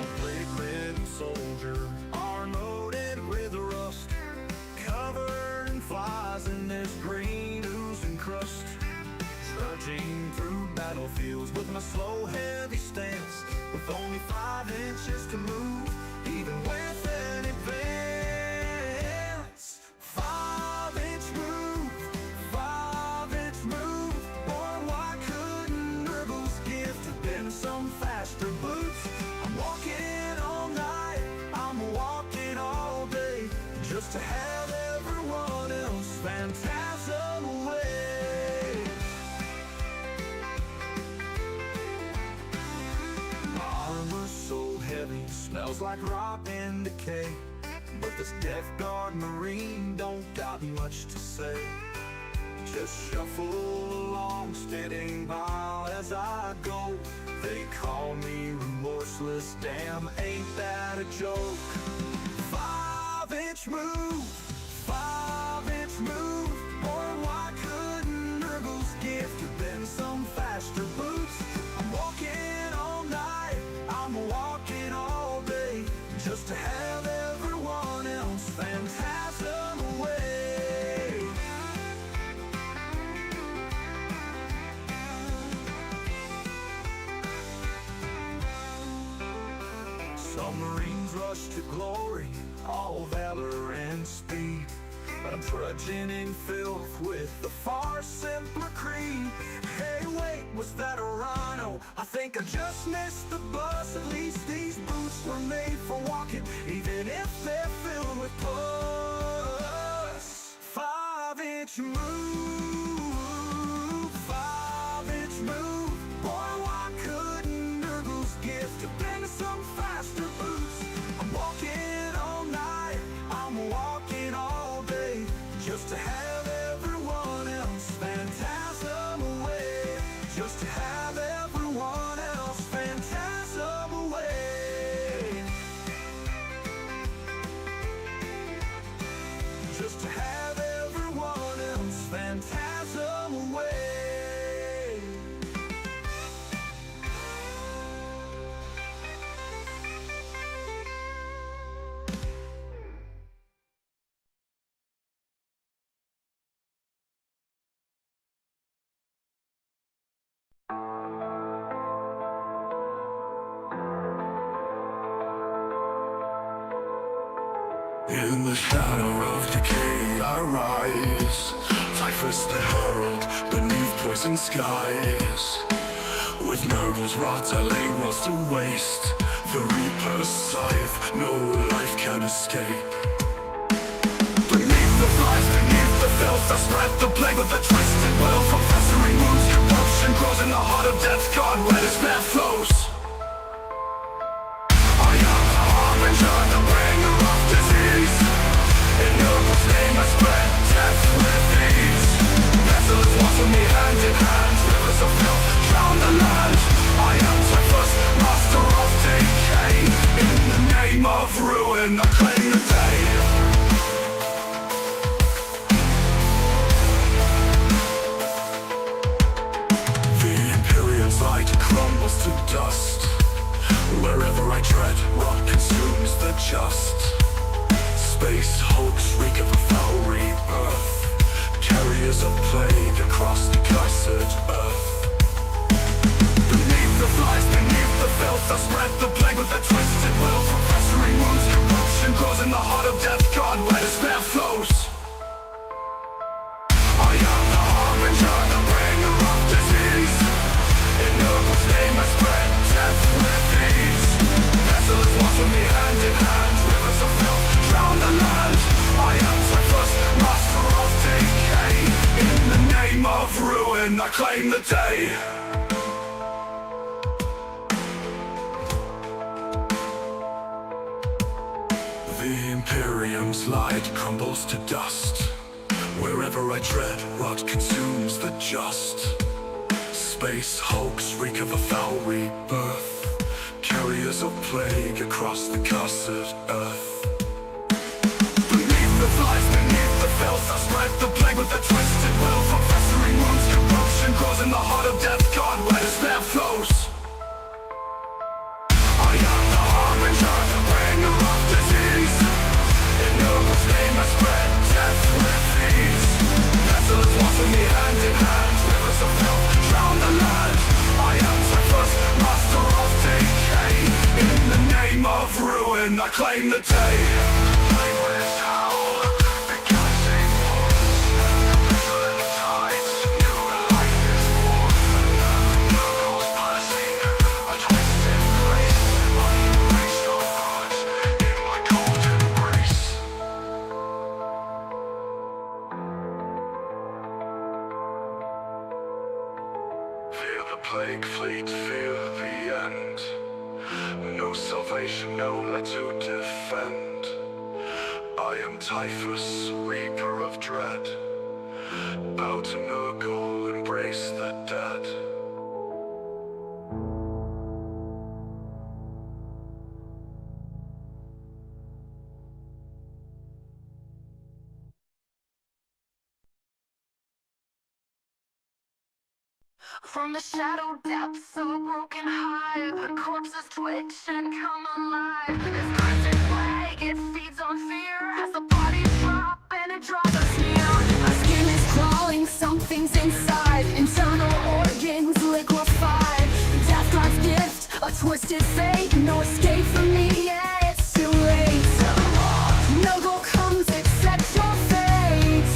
Speaker 2: a plague-ridden soldier, arm-loaded with rust, covered in flies in this green ooze and crust. Trudging through battlefields with my slow, heavy stance, with only 5 inches to move, even with an advance. 5-inch move, 5-inch move. Boy, why couldn't Nurgle's gift have been some faster boots? I'm walking all night, I'm walking all day, just to have everyone else phantasm away. So heavy, smells like rot and decay, but this Deathguard Marine don't got much to say. Just shuffle along, standing by as I go. They call me remorseless, damn, ain't that a joke? 5-inch move, 5-inch move. Boy, why couldn't Nurgle's gift have been some faster boots? I'm walking all night, I'm walking all day, just to have everyone else phantasm away. Some Marines rush to glory, all valor and speed, but I'm trudging in filth with the far simpler creed. Hey, wait, was that a rhino? I think I just missed the bus. At least these boots were made for walking, even if they're filled with pus. 5-inch move, 5-inch move. Boy, why couldn't Nurgle's gift have been some faster boots? I'm walking all night, I'm walking all day, just to have everyone else phantasm away, just to have everyone else phantasm away, just to have everyone else phantasm away.
Speaker 3: In the shadow of decay I rise, typhus the herald beneath poison skies. With nerves wrought I lay walls to waste. The reaper's scythe, no life can escape. Beneath the flies, beneath the filth, I spread the plague with a twisted will. From festering wounds, corruption grows in the heart of Deathguard, where despair flows. I am the harbinger, the bringer of disease. In Nurgle's name I spread death with ease. Vessels walk with me hand in hand, rivers of filth drown the land. I am typhus, master of decay. In the name of ruin I claim the day. Light crumbles to dust. Wherever I tread, rot consumes the just. Space hulks reek of a foul rebirth. Carriers of plague across the cursed earth. Beneath the flies, beneath the filth, I spread the plague with a twisted will. From festering wounds, corruption grows in the heart of Deathguard, where despair flows. I am the harbinger, the bringer of disease. In Nurgle's name I spread death with ease. Vessels walk with me hand in hand, rivers of filth drown the land. I am typhus, master of decay. In the name of ruin I claim the day. The Imperium's light crumbles to dust. Wherever I tread, rot consumes the just. Space hulks reek of a foul rebirth. Carriers of plague across the cursed earth. Beneath the flies, beneath the filth, I spread the plague with a twisted will. From festering wounds, corruption grows in the heart of Deathguard, where despair flows. I am the harbinger, the bringer of disease. In Nurgle's name I spread death with ease. Vessels walk with me hand in hand, rivers of filth drown the land. I am typhus, master of decay. In the name of ruin I claim the day. Blameless howl, the gassing walls, pestilent tides, new life is born. Nurgle's passing, a twisted place. I embrace no thoughts in my cold embrace. Fear the plague fleet, fear the end. No salvation, no let to defend. I am typhus, reaper of dread. Bow to Nurgle, embrace the dead.
Speaker 5: From the shadow depths of a broken hive, corpses twitch and come alive. This crimson plague, it feeds on fear as the bodies drop and it draws us near. Our skin is crawling, something's inside. Internal organs liquefied. Deathguard's gift, a twisted fate. No escape from me, yeah, it's too late. Nurgle comes, accept your fate.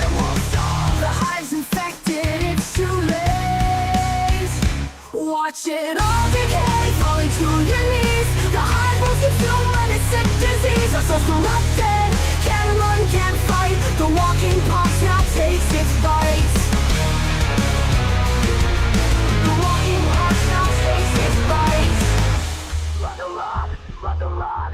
Speaker 5: And we'll stop. The hive's infected, it's too late. Watch it all decay, falling to your knees. The hive will consume when it's sick disease. Our souls corrupted, can't run, can't fight. The walking pox now takes its bite. The walking pox now takes its bite. Run the rod, run the rod.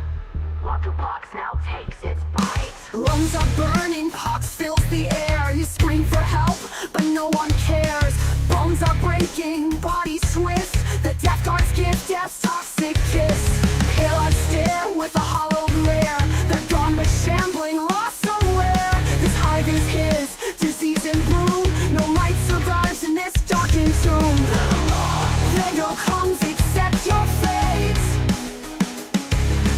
Speaker 5: Walking pox now takes its bite. Lungs are burning, pox fills the air. You scream for help, but no one cares. Bones are breaking, bodies swift. The Deathguard's gift, death's toxic kiss. Pale-eyed stare with a hollow glare. They're gone but shambling, lost somewhere. This hive is his, disease and bloom. No light survives in this darkened tomb. Vanguard comes, accept your fate.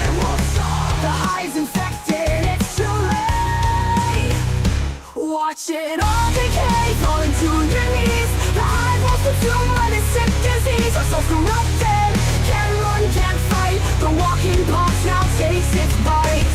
Speaker 5: And we'll stop. The hive's infected, it's too late. Watch it all decay, falling to your knees. The hive will consume when it's sick disease. Our souls corrupted, can't run, can't fight. The walking pox now takes its bite.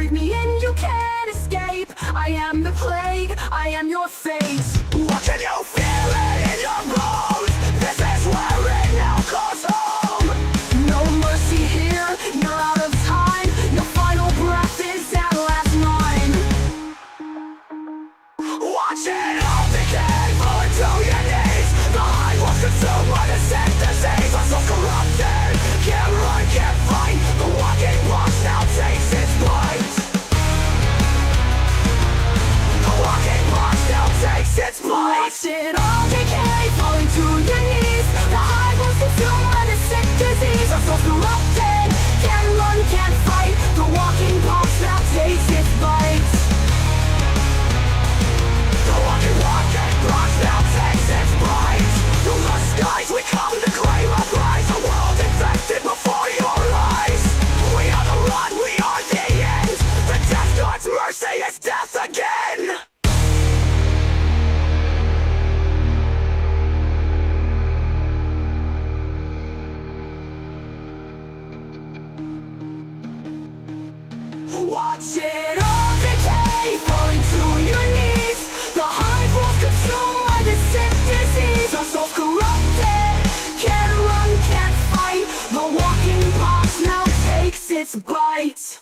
Speaker 5: breathe me in, you can't escape. I am the plague, I am your fate.
Speaker 3: What can you feel it in your bones? This is where it now goes home.
Speaker 5: No mercy here, you're out of time. Your final breath is at last mine.
Speaker 3: Watch it all decay, falling to your knees. The hive was consumed by the sick disease. I'm so corrupted, can't run, can't fight. The walking box now takes its bite. The walking box now takes its bite.
Speaker 5: Watch it all decay, falling to your knees. The hive was consumed by the sick disease. I'm so corrupted, can't run, can't fight. The walking box now takes its bite.
Speaker 3: The walking box now takes its bite. Through the skies we come to claim our prize. A world infected before your eyes. We are the run, we are the end. The Deathguard's mercy is death again.
Speaker 5: Watch it all decay, falling to your knees. The hive was consumed by the sick disease. Our souls corrupted, can't run, can't fight. The walking box now takes its bite.